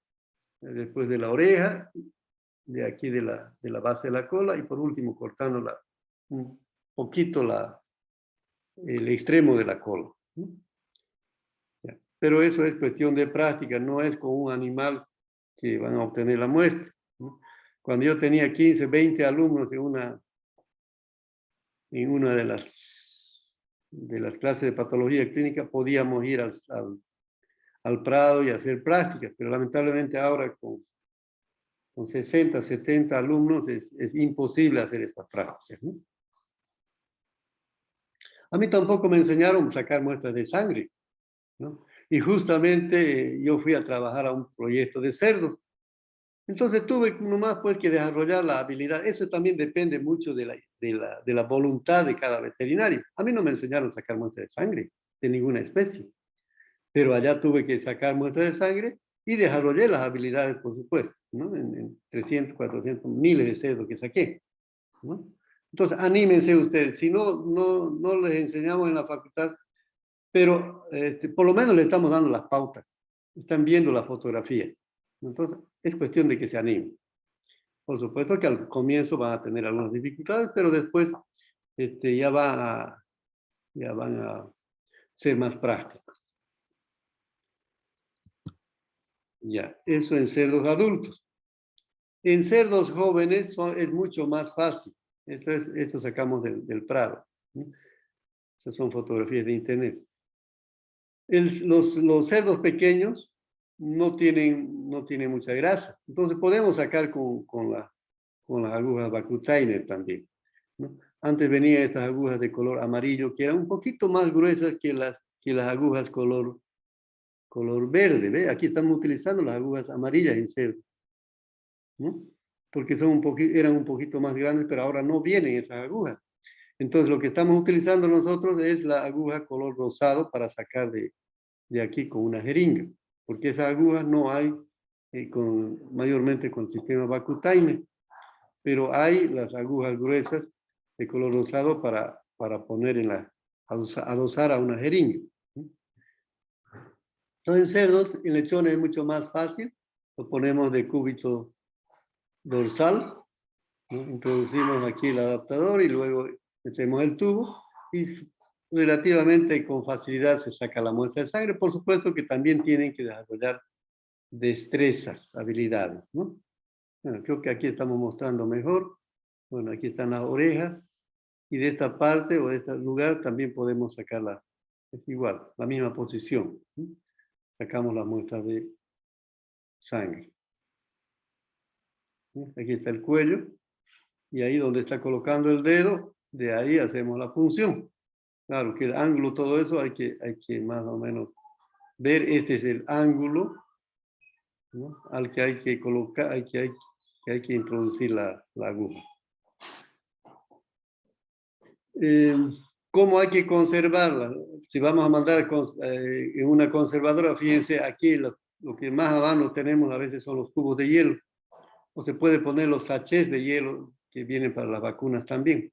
después de la oreja, de aquí de la base de la cola y por último cortando un poquito el extremo de la cola, ¿no? Pero eso es cuestión de práctica, no es con un animal que van a obtener la muestra, ¿no? Cuando yo tenía 15, 20 alumnos en una de las clases de patología clínica, podíamos ir al Prado y hacer prácticas, pero lamentablemente ahora con 60, 70 alumnos es imposible hacer estas prácticas, ¿no? A mí tampoco me enseñaron a sacar muestras de sangre, ¿no? Y justamente yo fui a trabajar a un proyecto de cerdos. Entonces tuve nomás pues que desarrollar la habilidad. Eso también depende mucho de la voluntad de cada veterinario. A mí no me enseñaron a sacar muestras de sangre de ninguna especie, pero allá tuve que sacar muestras de sangre y desarrollé las habilidades, por supuesto, ¿no? En 300, 400, miles de cerdos que saqué, ¿no? Entonces, anímense ustedes. Si no les enseñamos en la facultad, pero por lo menos le estamos dando las pautas, están viendo la fotografía. Entonces, es cuestión de que se animen. Por supuesto que al comienzo van a tener algunas dificultades, pero después ya van a ser más prácticos. Ya, eso en cerdos adultos. En cerdos jóvenes es mucho más fácil. Esto sacamos del Prado, ¿no? Estas son fotografías de internet. Los cerdos pequeños no tienen mucha grasa. Entonces podemos sacar con las agujas Vacutainer también, ¿no? Antes venían estas agujas de color amarillo que eran un poquito más gruesas que las agujas color verde. ¿Ve? Aquí estamos utilizando las agujas amarillas en cerdo, ¿no? Porque eran un poquito más grandes, pero ahora no vienen esas agujas. Entonces lo que estamos utilizando nosotros es la aguja color rosado para sacar de aquí con una jeringa, porque esas agujas no hay mayormente con el sistema Vacutainer, pero hay las agujas gruesas de color rosado para poner adosar a una jeringa. Entonces en cerdos, en lechones es mucho más fácil, lo ponemos de cúbito dorsal, ¿no? Introducimos aquí el adaptador y luego metemos el tubo y relativamente con facilidad se saca la muestra de sangre. Por supuesto que también tienen que desarrollar destrezas, habilidades, ¿no? Bueno, creo que aquí estamos mostrando mejor. Bueno, aquí están las orejas y de esta parte o de este lugar también podemos sacarla. Es igual, la misma posición, ¿no? Sacamos la muestra de sangre. ¿No? Aquí está el cuello y ahí donde está colocando el dedo, de ahí hacemos la punción. Claro que el ángulo, todo eso hay que más o menos ver. Este es el ángulo, ¿no? Al que hay que colocar, hay que introducir la aguja. ¿Cómo hay que conservarla? Si vamos a mandar en una conservadora, fíjense aquí lo que más abajo tenemos a veces son los cubos de hielo. O se puede poner los sachets de hielo que vienen para las vacunas también.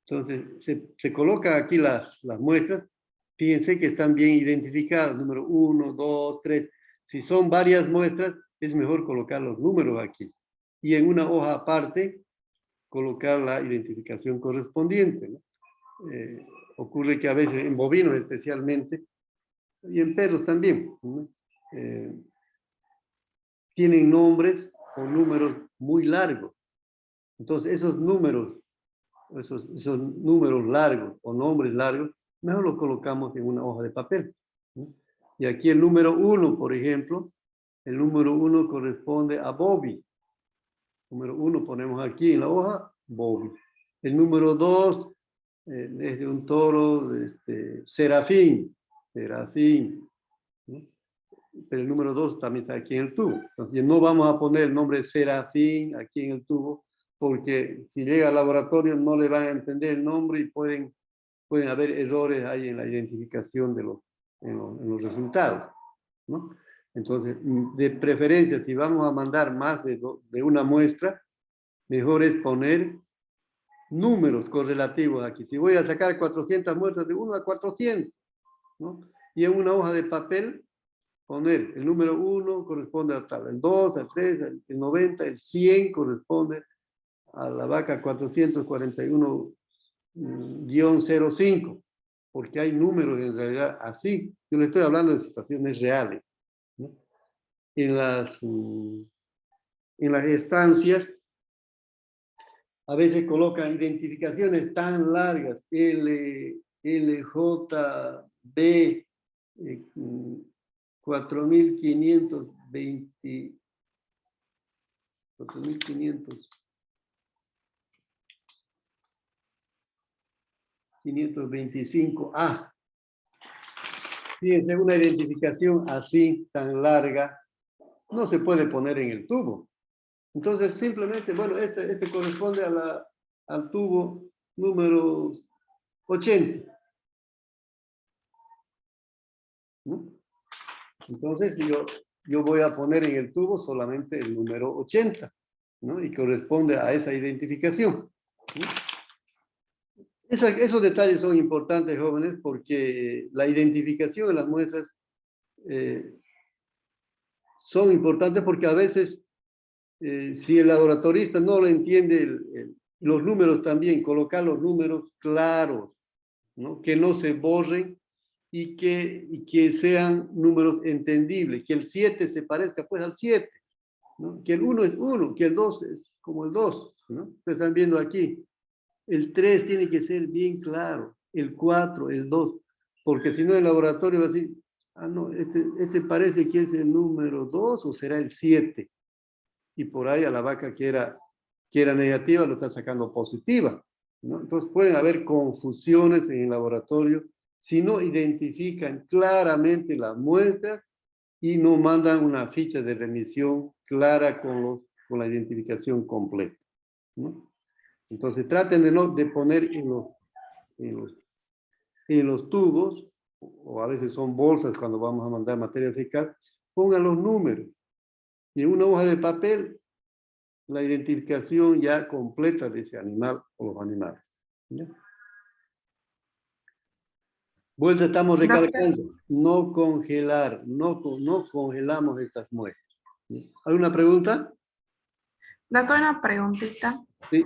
Entonces, se colocan aquí las muestras. Fíjense que están bien identificadas, número 1, 2, 3. Si son varias muestras, es mejor colocar los números aquí. Y en una hoja aparte, colocar la identificación correspondiente, ¿no? Ocurre que a veces, en bovinos especialmente, y en perros también, ¿no? Tienen nombres o números muy largos. Entonces, esos números largos o nombres largos, mejor los colocamos en una hoja de papel, ¿no? Y aquí el número 1, por ejemplo, el número 1 corresponde a Bobby. Número 1 ponemos aquí en la hoja, Bobby. El número 2 es de un toro, Serafín, ¿no? Pero el número 2 también está aquí en el tubo. Entonces, no vamos a poner el nombre Serafín aquí en el tubo, porque si llega al laboratorio no le van a entender el nombre y pueden haber errores ahí en la identificación en los resultados, ¿no? Entonces, de preferencia, si vamos a mandar más de una muestra, mejor es poner números correlativos aquí. Si voy a sacar 400 muestras de 1 a 400, ¿no? Y en una hoja de papel, poner el número 1 corresponde a tal, el 2, el 3, el 90, el 100 corresponde a la vaca 441-05, porque hay números en realidad así. Yo le estoy hablando de situaciones reales, ¿no? En las estancias, a veces colocan identificaciones tan largas, LJB 4520, 525A. Fíjense, una identificación así, tan larga, no se puede poner en el tubo. Entonces, simplemente, bueno, este corresponde al tubo número 80. ¿No? Entonces, yo voy a poner en el tubo solamente el número 80, ¿no? Y corresponde a esa identificación, ¿no? Esos detalles son importantes, jóvenes, porque la identificación de las muestras son importantes porque a veces, si el laboratorista no lo entiende, los números también, colocar los números claros, ¿no? Que no se borren y que sean números entendibles, que el 7 se parezca pues al 7, ¿no? Que el 1 es 1, que el 2 es como el 2, ¿no? Ustedes están viendo aquí, el 3 tiene que ser bien claro, el 4, el 2, porque si no el laboratorio va a decir, ah, no, este parece que es el número 2 o será el 7, y por ahí a la vaca que era negativa lo está sacando positiva, ¿no? Entonces pueden haber confusiones en el laboratorio si no identifican claramente las muestras y no mandan una ficha de remisión clara con la identificación completa, ¿no? Entonces traten de poner en los tubos, o a veces son bolsas cuando vamos a mandar materia fecal, pongan los números. Y en una hoja de papel, la identificación ya completa de ese animal o los animales, ¿ya? Vuelta, estamos recalcando, no congelar, no congelamos estas muestras, ¿ya? ¿Alguna pregunta? Doctor, una preguntita. Sí.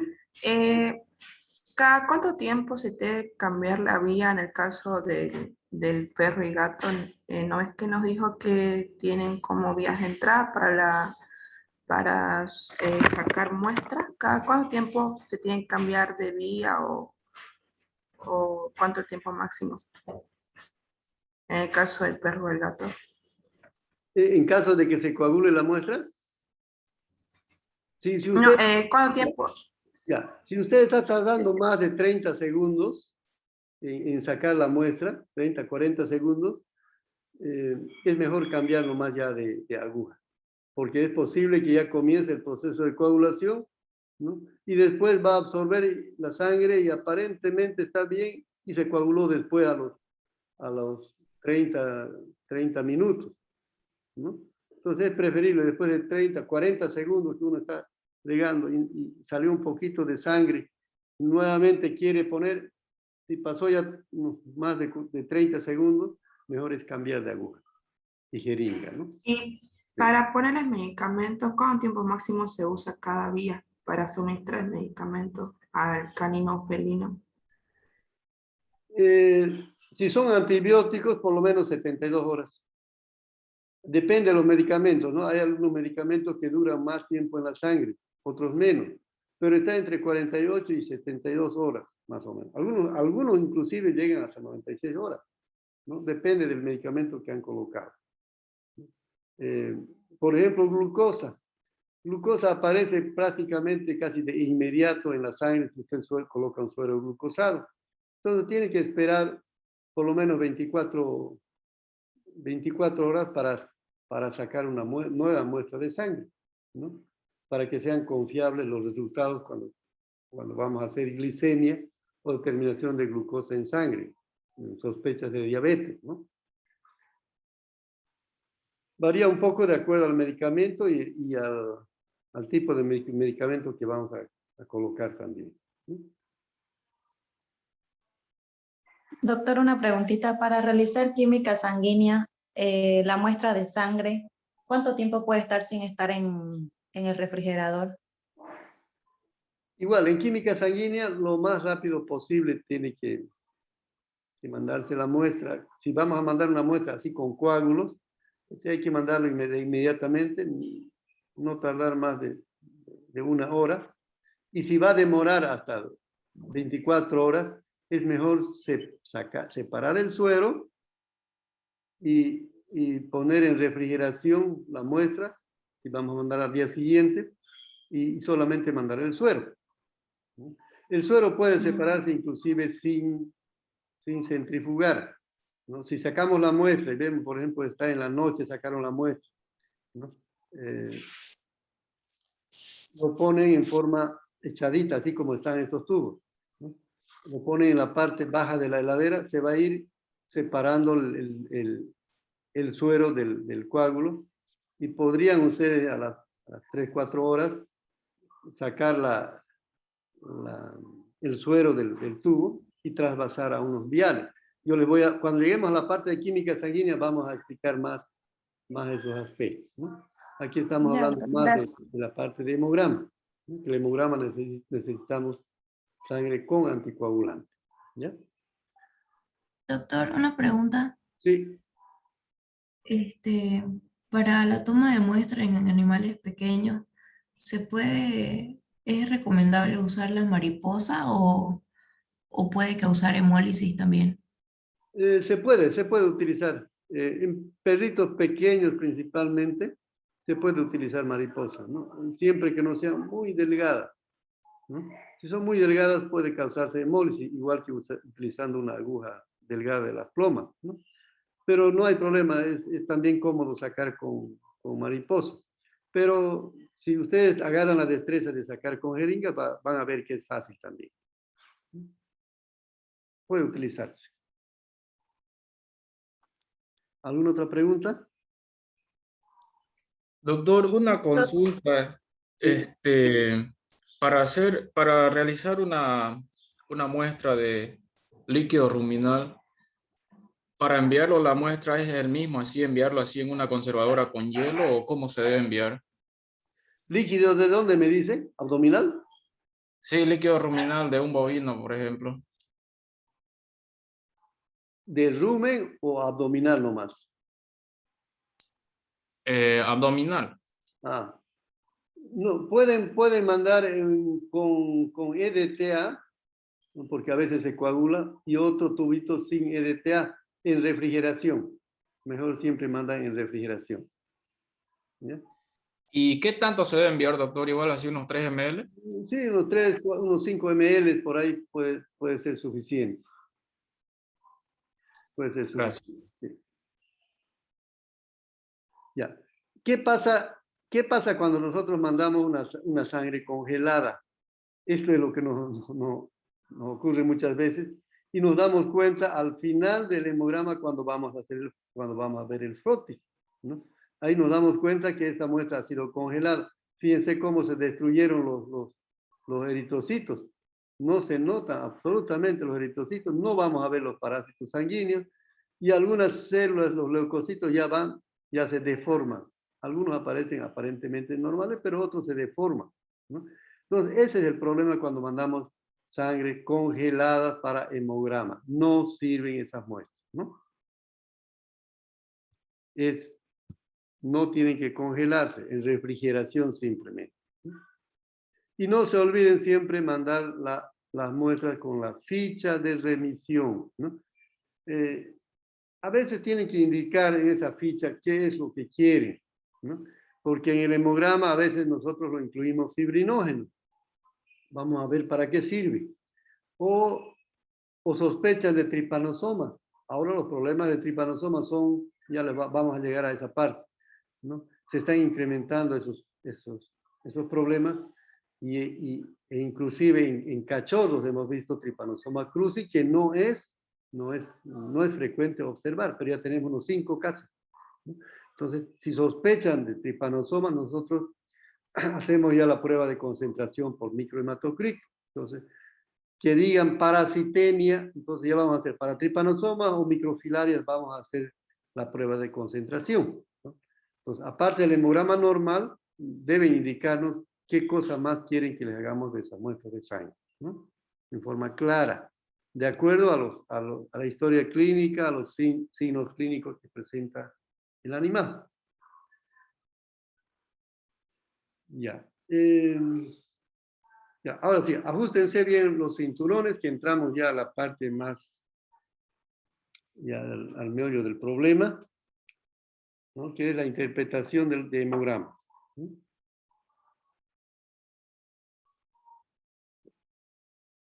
¿Cada cuánto tiempo se debe cambiar la vía en el caso del perro y gato? ¿No es que nos dijo que tienen como vías de entrada para sacar muestras? ¿Cada cuánto tiempo se tienen que cambiar de vía o cuánto tiempo máximo? En el caso del perro o el gato. En caso de que se coagule la muestra, si No, usted, ¿cuánto tiempo? ya, si usted está tardando más de 30 segundos en sacar la muestra, 30, 40 segundos, es mejor cambiarlo más ya de aguja, porque es posible que ya comience el proceso de coagulación, ¿no? Y después va a absorber la sangre y aparentemente está bien y se coaguló después a los 30 minutos, ¿no? Entonces es preferible después de 30, 40 segundos que uno está regando y salió un poquito de sangre, nuevamente quiere poner, si pasó ya más de 30 segundos, mejor es cambiar de aguja y jeringa, ¿no? Y para poner el medicamento, ¿cuánto tiempo máximo se usa cada vía para suministrar el medicamento al canino o felino? Si son antibióticos, por lo menos 72 horas. Depende de los medicamentos, ¿no? Hay algunos medicamentos que duran más tiempo en la sangre, otros menos, pero está entre 48 y 72 horas, más o menos. Algunos inclusive llegan hasta 96 horas, ¿no? Depende del medicamento que han colocado. Por ejemplo, glucosa. Glucosa aparece prácticamente casi de inmediato en la sangre si usted coloca un suero glucosado. Entonces tiene que esperar por lo menos 24 horas para sacar una nueva muestra de sangre, ¿no? Para que sean confiables los resultados cuando vamos a hacer glicemia o determinación de glucosa en sangre, en sospechas de diabetes, ¿no? Varía un poco de acuerdo al medicamento y al tipo de medicamento que vamos a colocar también, ¿no? Doctor, una preguntita. Para realizar química sanguínea, la muestra de sangre, ¿cuánto tiempo puede estar sin estar en el refrigerador? Igual, en química sanguínea, lo más rápido posible tiene que mandarse la muestra. Si vamos a mandar una muestra así con coágulos, hay que mandarlo inmediatamente, no tardar más de una hora. Y si va a demorar hasta 24 horas, es mejor separar el suero y poner en refrigeración la muestra, y vamos a mandar al día siguiente, y solamente mandar el suero. El suero puede separarse inclusive sin centrifugar, ¿no? Si sacamos la muestra y vemos, por ejemplo, está en la noche, sacaron la muestra, ¿no? Lo ponen en forma echadita, así como están estos tubos, ¿no? Lo ponen en la parte baja de la heladera, se va a ir separando el suero del coágulo y podrían ustedes a las 3, 4 horas sacar el suero del tubo y trasvasar a unos viales. Yo les cuando lleguemos a la parte de química sanguínea vamos a explicar más más esos aspectos, ¿no? Aquí estamos Ya, hablando doctor, más gracias. de la parte de hemograma, ¿no? El hemograma necesitamos sangre con anticoagulante, ¿ya? Doctor, una pregunta. Sí, Este, para la toma de muestra en animales pequeños, es recomendable usar la mariposa o puede causar hemólisis también? se puede utilizar. En perritos pequeños principalmente, se puede utilizar mariposa, ¿no? Siempre que no sean muy delgadas, ¿no? Si son muy delgadas puede causarse hemólisis, igual que utilizando una aguja delgada de la ploma, ¿no? Pero no hay problema, es también cómodo sacar con mariposa. Pero si ustedes agarran la destreza de sacar con jeringa, van a ver que es fácil también. Puede utilizarse. ¿Alguna otra pregunta? Doctor, una consulta. Sí. Para realizar una muestra de líquido ruminal, para enviarlo la muestra es el mismo, así enviarlo así en una conservadora con hielo o cómo se debe enviar. ¿Líquido de dónde me dice? ¿Abdominal? Sí, líquido ruminal de un bovino, por ejemplo. ¿De rumen o abdominal nomás? Abdominal. Ah, no, pueden mandar con EDTA, ¿no? Porque a veces se coagula, y otro tubito sin EDTA en refrigeración. Mejor siempre mandan en refrigeración. ¿Ya? ¿Y qué tanto se debe enviar, doctor? Igual así unos 3 ml. Sí, unos 5 ml por ahí puede ser suficiente. Puede ser Gracias. suficiente. Sí. Ya. ¿Qué pasa cuando nosotros mandamos una sangre congelada? Esto es lo que nos ocurre muchas veces y nos damos cuenta al final del hemograma cuando vamos a ver el frotis, ¿no? Ahí nos damos cuenta que esta muestra ha sido congelada. Fíjense cómo se destruyeron los eritrocitos. No se notan absolutamente los eritrocitos, no vamos a ver los parásitos sanguíneos y algunas células, los leucocitos ya se deforman. Algunos aparecen aparentemente normales, pero otros se deforman, ¿no? Entonces, ese es el problema cuando mandamos sangre congelada para hemograma. No sirven esas muestras, ¿no? No tienen que congelarse, en refrigeración simplemente. Y no se olviden siempre mandar las muestras con la ficha de remisión, ¿no? A veces tienen que indicar en esa ficha qué es lo que quieren, ¿no? Porque en el hemograma a veces nosotros lo incluimos fibrinógeno. Vamos a ver para qué sirve. O sospechan de tripanosomas. Ahora los problemas de tripanosomas vamos a llegar a esa parte, ¿no? Se están incrementando esos problemas e inclusive en cachorros hemos visto tripanosoma cruzi que no es frecuente observar, pero ya tenemos unos 5 casos, ¿no? Entonces, si sospechan de tripanosoma, nosotros hacemos ya la prueba de concentración por microhematocrito. Entonces, que digan parasitemia, entonces ya vamos a hacer para tripanosomas o microfilarias, vamos a hacer la prueba de concentración, ¿no? Entonces, aparte del hemograma normal, deben indicarnos qué cosa más quieren que les hagamos de esa muestra de sangre, ¿no? En forma clara, de acuerdo a la historia clínica, a los signos clínicos que presenta el animal. Ya. Ya, ahora sí, ajustense bien los cinturones que entramos ya a la parte más, ya al meollo del problema, ¿no? Que es la interpretación de hemogramas, ¿no?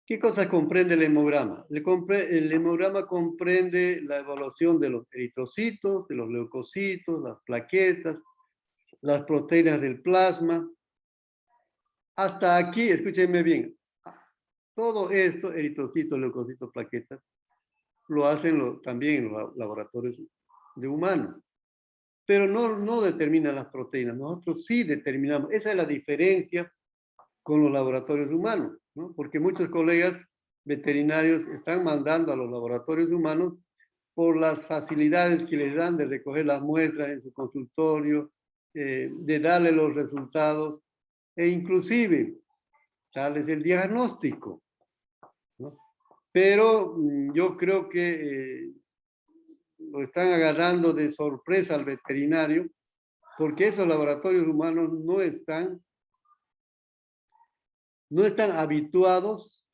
¿Qué cosa comprende el hemograma? El hemograma comprende la evaluación de los eritrocitos, de los leucocitos, las plaquetas, las proteínas del plasma. Hasta aquí, escúchenme bien, todo esto, eritrocitos, leucocitos, plaquetas, lo hacen también en los laboratorios de humanos. Pero no determinan las proteínas, nosotros sí determinamos. Esa es la diferencia con los laboratorios humanos, ¿no? Porque muchos colegas veterinarios están mandando a los laboratorios humanos por las facilidades que les dan de recoger las muestras en su consultorio, de darle los resultados e inclusive darles el diagnóstico, ¿no? Pero yo creo que lo están agarrando de sorpresa al veterinario, porque esos laboratorios humanos no están habituados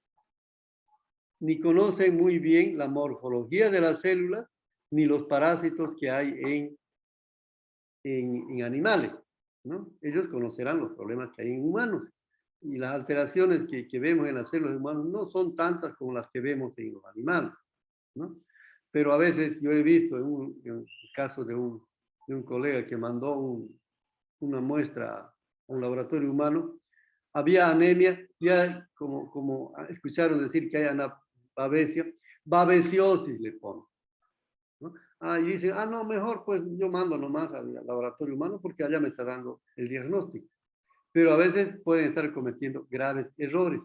ni conocen muy bien la morfología de las células ni los parásitos que hay en animales, ¿no? Ellos conocerán los problemas que hay en humanos. Y las alteraciones que vemos en las células humanas no son tantas como las que vemos en los animales, ¿no? Pero a veces yo he visto en el caso de un colega que mandó una muestra a un laboratorio humano, había anemia, ya como escucharon decir que hay anababesia, babesiosis le ponen, ¿no? Y dicen, no, mejor pues yo mando nomás al laboratorio humano porque allá me está dando el diagnóstico. Pero a veces pueden estar cometiendo graves errores.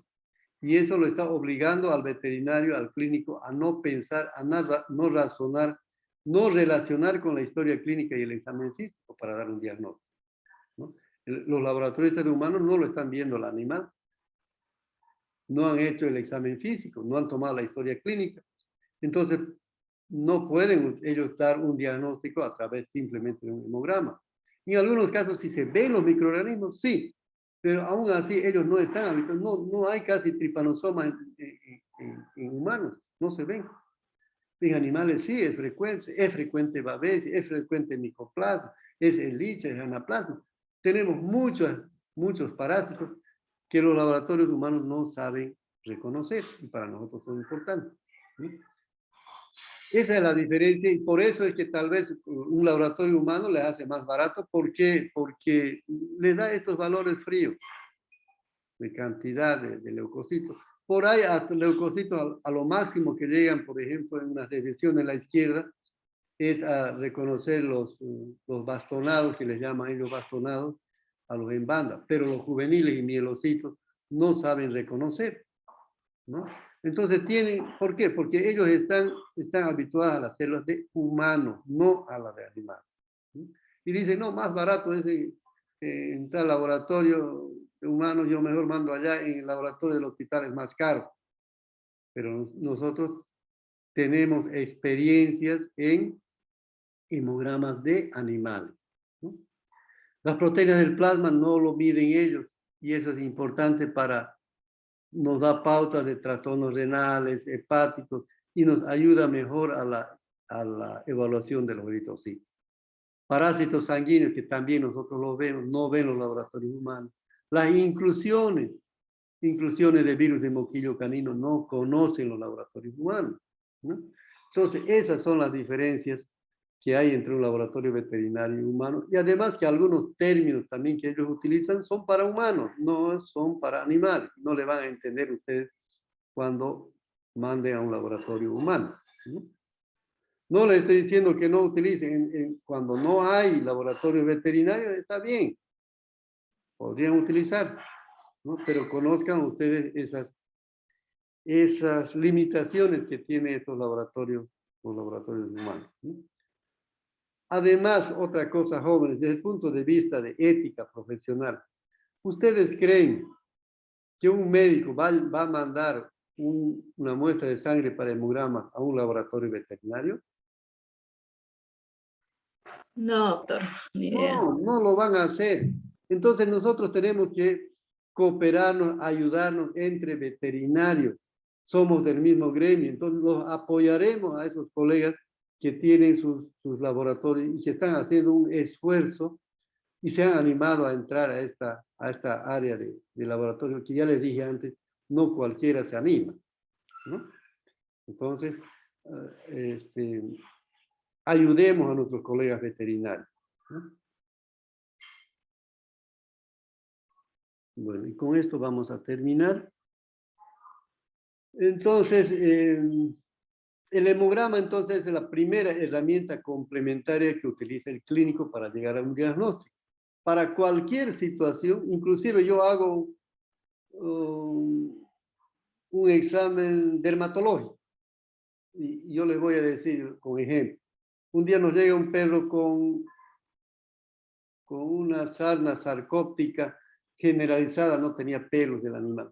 Y eso lo está obligando al veterinario, al clínico, a no pensar, a no razonar, no relacionar con la historia clínica y el examen físico para dar un diagnóstico, ¿no? Los laboratorios de humanos no lo están viendo al animal, no han hecho el examen físico, no han tomado la historia clínica. Entonces, no pueden ellos dar un diagnóstico a través simplemente de un hemograma. En algunos casos, si se ven los microorganismos, sí, pero aún así ellos no están habituados, no hay casi tripanosomas en humanos, no se ven. En animales sí, es frecuente babesia, es frecuente micoplasma, es licha, es anaplasma. Tenemos muchos parásitos que los laboratorios humanos no saben reconocer y para nosotros son importantes, ¿sí? Esa es la diferencia y por eso es que tal vez un laboratorio humano le hace más barato. ¿Por qué? Porque le da estos valores fríos de cantidad de leucocitos. Por ahí hasta leucocitos a lo máximo que llegan, por ejemplo, en una desviación en la izquierda, es a reconocer los bastonados, que les llaman ellos bastonados, a los en banda, pero los juveniles y mielocitos no saben reconocer, ¿no? Entonces ¿por qué? Porque ellos están habituados a las células de humanos, no a las de animales, ¿sí? Y dicen, no, más barato es en tal laboratorio de humanos, yo mejor mando allá, en el laboratorio del hospital es más caro. Pero nosotros tenemos experiencias en hemogramas de animales, ¿no? Las proteínas del plasma no lo miden ellos, y eso es importante nos da pautas de trastornos renales, hepáticos, y nos ayuda mejor a la evaluación de los eritrocitos. Parásitos sanguíneos, que también nosotros los vemos, no ven los laboratorios humanos. Las inclusiones de virus de moquillo canino no conocen los laboratorios humanos, ¿no? Entonces, esas son las diferencias que hay entre un laboratorio veterinario y humano, y además que algunos términos también que ellos utilizan son para humanos, no son para animales. No le van a entender ustedes cuando manden a un laboratorio humano, ¿no? No les estoy diciendo que no utilicen, cuando no hay laboratorio veterinario, está bien, podrían utilizar, ¿no? Pero conozcan ustedes esas limitaciones que tienen estos laboratorios, los laboratorios humanos, ¿no? Además, otra cosa, jóvenes, desde el punto de vista de ética profesional, ¿ustedes creen que un médico va a mandar una muestra de sangre para hemograma a un laboratorio veterinario? No, doctor, ni idea. No lo van a hacer. Entonces nosotros tenemos que cooperarnos, ayudarnos entre veterinarios. Somos del mismo gremio, entonces los apoyaremos a esos colegas que tienen sus laboratorios y que están haciendo un esfuerzo y se han animado a entrar a esta área de laboratorio, que ya les dije antes, no cualquiera se anima, ¿no? Entonces, ayudemos a nuestros colegas veterinarios, ¿no? Bueno, y con esto vamos a terminar. Entonces, el hemograma entonces es la primera herramienta complementaria que utiliza el clínico para llegar a un diagnóstico. Para cualquier situación, inclusive yo hago un examen dermatológico. y yo les voy a decir con ejemplo. Un día nos llega un perro con una sarna sarcóptica generalizada, no tenía pelos del animal.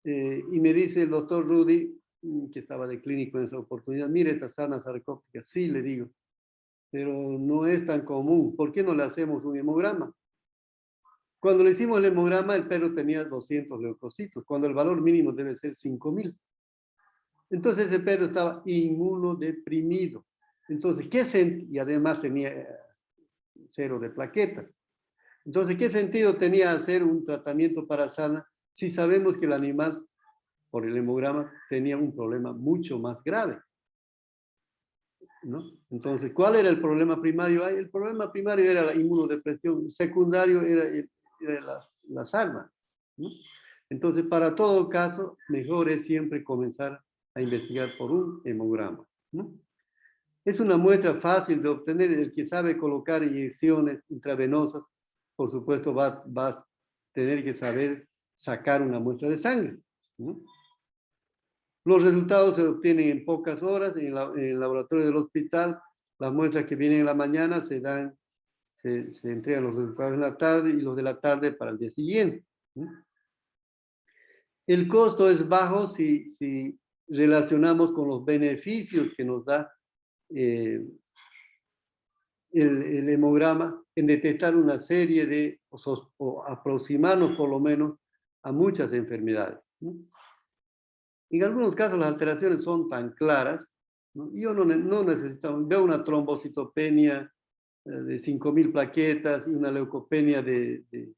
Y me dice el doctor Rudy, que estaba de clínico en esa oportunidad, mire esta sarna sarcóptica. Sí, le digo, pero no es tan común. ¿Por qué no le hacemos un hemograma? Cuando le hicimos el hemograma, el perro tenía 200 leucocitos, cuando el valor mínimo debe ser 5.000. Entonces ese perro estaba inmunodeprimido. Entonces, y además tenía 0 de plaquetas. Entonces, ¿qué sentido tenía hacer un tratamiento para sarna si sabemos que el animal, por el hemograma, tenía un problema mucho más grave? ¿No? Entonces, ¿cuál era el problema primario? El problema primario era la inmunodepresión, el secundario era la sarna, ¿no? Entonces, para todo caso, mejor es siempre comenzar a investigar por un hemograma, ¿no? Es una muestra fácil de obtener. El que sabe colocar inyecciones intravenosas, por supuesto, va a tener que saber sacar una muestra de sangre, ¿no? Los resultados se obtienen en pocas horas en el laboratorio del hospital. Las muestras que vienen en la mañana se entregan los resultados en la tarde y los de la tarde para el día siguiente, ¿no? El costo es bajo si relacionamos con los beneficios que nos da el hemograma en detectar una serie o aproximarnos por lo menos a muchas enfermedades, ¿no? En algunos casos las alteraciones son tan claras, ¿no? Yo no necesito, veo una trombocitopenia de 5.000 plaquetas y una leucopenia de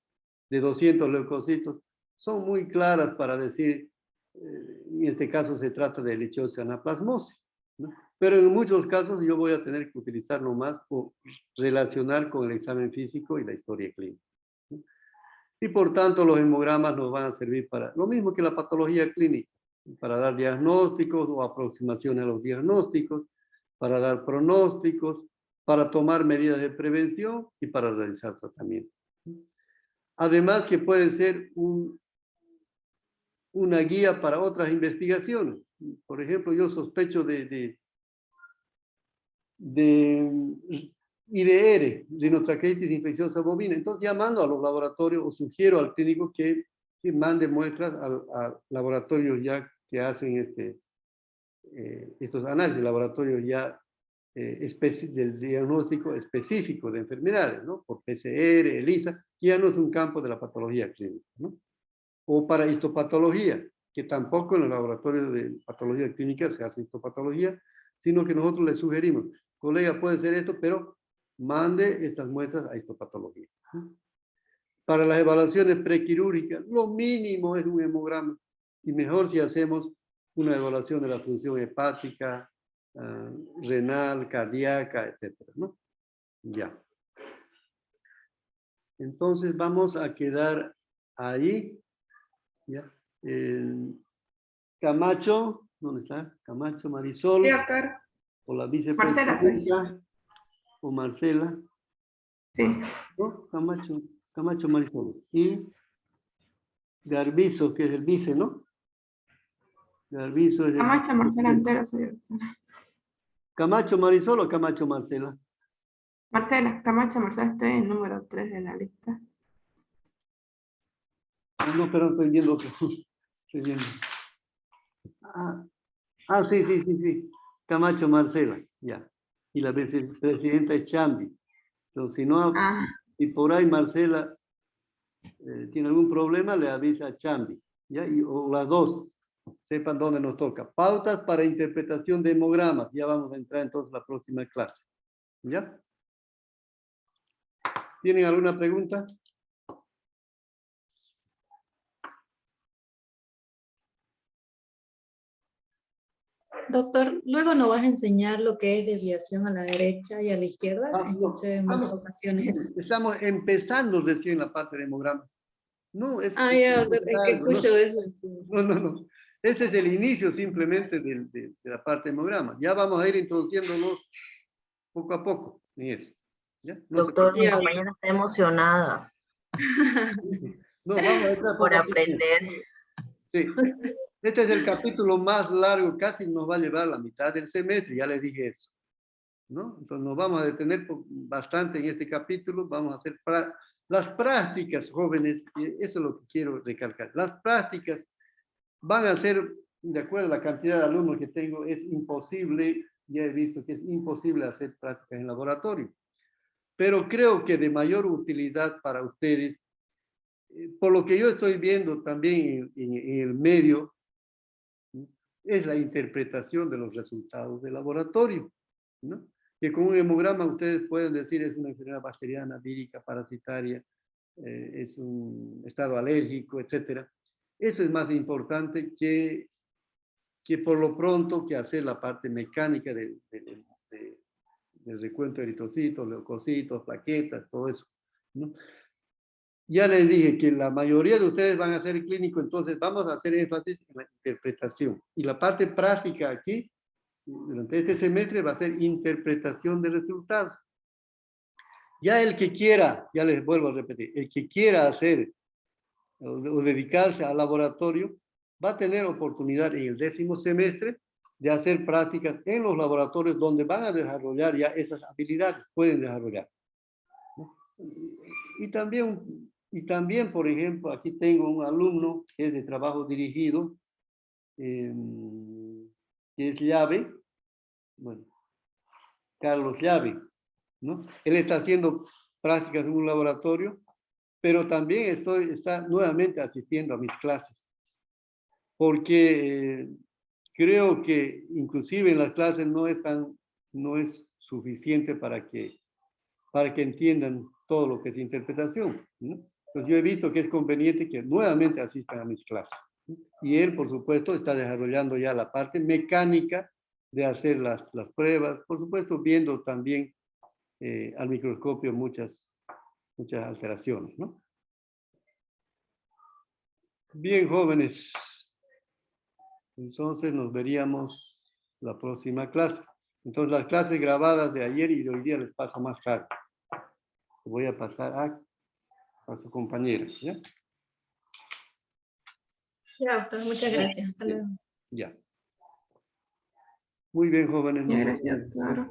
200 leucocitos. Son muy claras para decir, en este caso se trata de lichiosis anaplasmosis, ¿no? Pero en muchos casos yo voy a tener que utilizar nomás o relacionar con el examen físico y la historia clínica, ¿no? Y por tanto los hemogramas nos van a servir para lo mismo que la patología clínica, para dar diagnósticos o aproximaciones a los diagnósticos, para dar pronósticos, para tomar medidas de prevención y para realizar tratamientos. Además que puede ser una guía para otras investigaciones. Por ejemplo, yo sospecho de IDR, rinotraqueitis infecciosa bovina. Entonces, llamando a los laboratorios, o sugiero al clínico que mande muestras a laboratorios ya que hacen estos análisis, laboratorios ya del diagnóstico específico de enfermedades, ¿no? Por PCR, ELISA, que ya no es un campo de la patología clínica, ¿no? O para histopatología, que tampoco en el laboratorio de patología clínica se hace histopatología, sino que nosotros le sugerimos, colega, puede ser esto, pero mande estas muestras a histopatología, ¿no? Para las evaluaciones prequirúrgicas, lo mínimo es un hemograma, y mejor si hacemos una evaluación de la función hepática, renal, cardíaca, etcétera, ¿no? Ya. Entonces vamos a quedar ahí, ¿ya? Camacho, ¿dónde está? Camacho, Marisol, Sí, doctor. o la Marcela soy. vicepresidenta, o Marcela, Sí. ¿no? Camacho, Marisol. Y Garbizo, que es el vice, ¿no? Garbizo es el Camacho, Marcela entero soy, doctor. Camacho Marisol o Camacho Marcela. Marcela, Camacho, Marcela, estoy en número 3 de la lista. No, pero estoy viendo otro. Estoy viendo. Sí. Camacho Marcela, ya. Y la vicepresidenta es Chambi. Entonces, si no, si por ahí Marcela tiene algún problema, le avisa a Chambi, ¿ya? O las dos, sepan dónde nos toca. Pautas para interpretación de hemogramas. Ya vamos a entrar entonces a la próxima clase, ¿ya? ¿Tienen alguna pregunta? Doctor, luego nos vas a enseñar lo que es desviación a la derecha y a la izquierda. Escuché en muchas ocasiones. Estamos empezando recién la parte de hemogramas. No, es Ya, doctor, es que escucho eso. No. Este es el inicio simplemente de la parte de hemograma. Ya vamos a ir introduciéndonos poco a poco en eso. ¿Ya? No Doctor, mi compañera está emocionada No, vamos a entrar por aprender. Sí. Este es el capítulo más largo, casi nos va a llevar la mitad del semestre, ya les dije eso, ¿no? Entonces nos vamos a detener bastante en este capítulo, vamos a hacer las prácticas, jóvenes, y eso es lo que quiero recalcar. Las prácticas van a ser, de acuerdo a la cantidad de alumnos que tengo, es imposible, ya he visto que es imposible hacer prácticas en laboratorio. Pero creo que de mayor utilidad para ustedes, por lo que yo estoy viendo también en el medio, es la interpretación de los resultados del laboratorio, ¿no? Que con un hemograma ustedes pueden decir es una enfermedad bacteriana, vírica, parasitaria, es un estado alérgico, etc. Eso es más importante que por lo pronto que hacer la parte mecánica del recuento de eritrocitos, leucocitos, plaquetas, todo eso, ¿no? Ya les dije que la mayoría de ustedes van a ser clínico, entonces vamos a hacer énfasis en la interpretación. Y la parte práctica aquí, durante este semestre, va a ser interpretación de resultados. Ya el que quiera, ya les vuelvo a repetir, el que quiera hacer o dedicarse al laboratorio, va a tener oportunidad en el 10º semestre de hacer prácticas en los laboratorios donde van a desarrollar ya esas habilidades, pueden desarrollar, ¿no? Y también, por ejemplo, aquí tengo un alumno que es de trabajo dirigido, que es Llave, bueno, Carlos Llave, ¿no? Él está haciendo prácticas en un laboratorio, pero también está nuevamente asistiendo a mis clases, porque creo que inclusive en las clases no es suficiente para que entiendan todo lo que es interpretación, ¿no? Entonces yo he visto que es conveniente que nuevamente asistan a mis clases, ¿no? Y él, por supuesto, está desarrollando ya la parte mecánica de hacer las pruebas, por supuesto, viendo también al microscopio muchas alteraciones, ¿no? Bien, jóvenes. Entonces nos veríamos la próxima clase. Entonces las clases grabadas de ayer y de hoy día les paso más tarde. Voy a pasar a su compañera, ¿ya? Ya, doctor, muchas gracias. Hasta luego. Ya. Muy bien, jóvenes. Nos vemos. Gracias, doctor.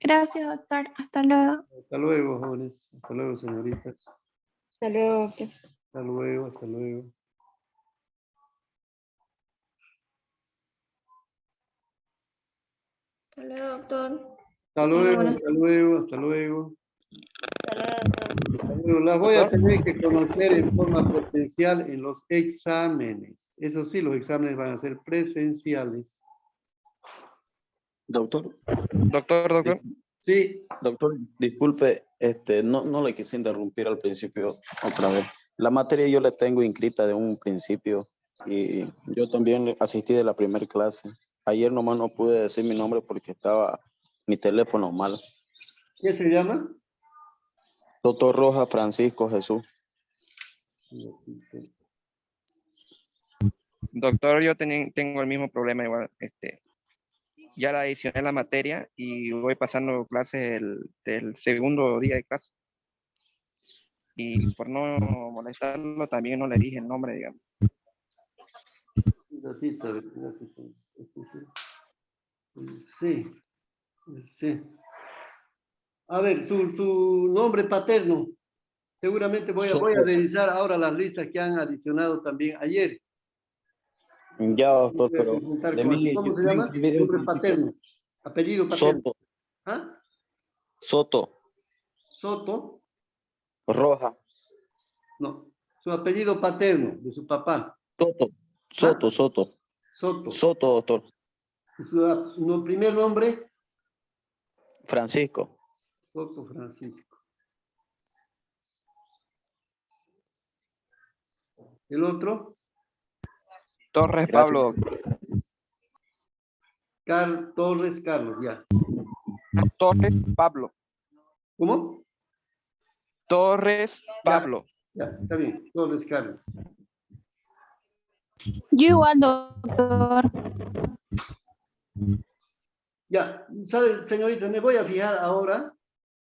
Gracias, doctor. Hasta luego. Hasta luego, jóvenes. Hasta luego, señoritas. Hasta luego, doctor. Hasta luego, hasta luego. Hasta luego, doctor. Hasta luego, buenas- hasta luego, hasta luego. Hasta luego. Las voy a tener que conocer en forma presencial en los exámenes. Eso sí, los exámenes van a ser presenciales. Doctor, Doctor, Sí, doctor, disculpe, no le quise interrumpir al principio otra vez. La materia yo la tengo inscrita de un principio y yo también asistí de la primera clase. Ayer nomás no pude decir mi nombre porque estaba mi teléfono mal. ¿qué se llama? Doctor Rojas Francisco Jesús. doctor, yo tengo el mismo problema igual. Ya la adicioné la materia y voy pasando clases del segundo día de clase. Y por no molestarlo, también no le dije el nombre, digamos. Un ratito, a ver, un ratito. Sí, sí. A ver, tu nombre paterno. Seguramente voy a revisar ahora las listas que han adicionado también ayer. Ya, doctor, pero ¿Cómo se llama? Nombre paterno. Apellido paterno. Soto. ¿Ah? Soto. Soto. Roja. No. Su apellido paterno, de su papá. Soto. Soto. Doctor. Su primer nombre. Francisco. Soto Francisco. ¿El otro? Torres Gracias. Pablo. Torres Carlos, ya. Torres Pablo. ¿Cómo? Torres Pablo. Ya, está bien. Torres Carlos. Yo igual, doctor. Ya, ¿sabe, señorita? Me voy a fijar ahora.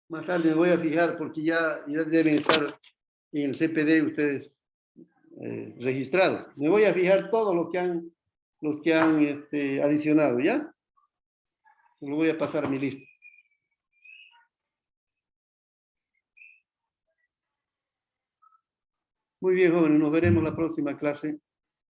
Más tarde me voy a fijar porque ya deben estar en el CPD ustedes registrados. Me voy a fijar todo lo que han adicionado, ¿ya? Lo voy a pasar a mi lista. Muy bien, jóvenes, nos veremos la próxima clase.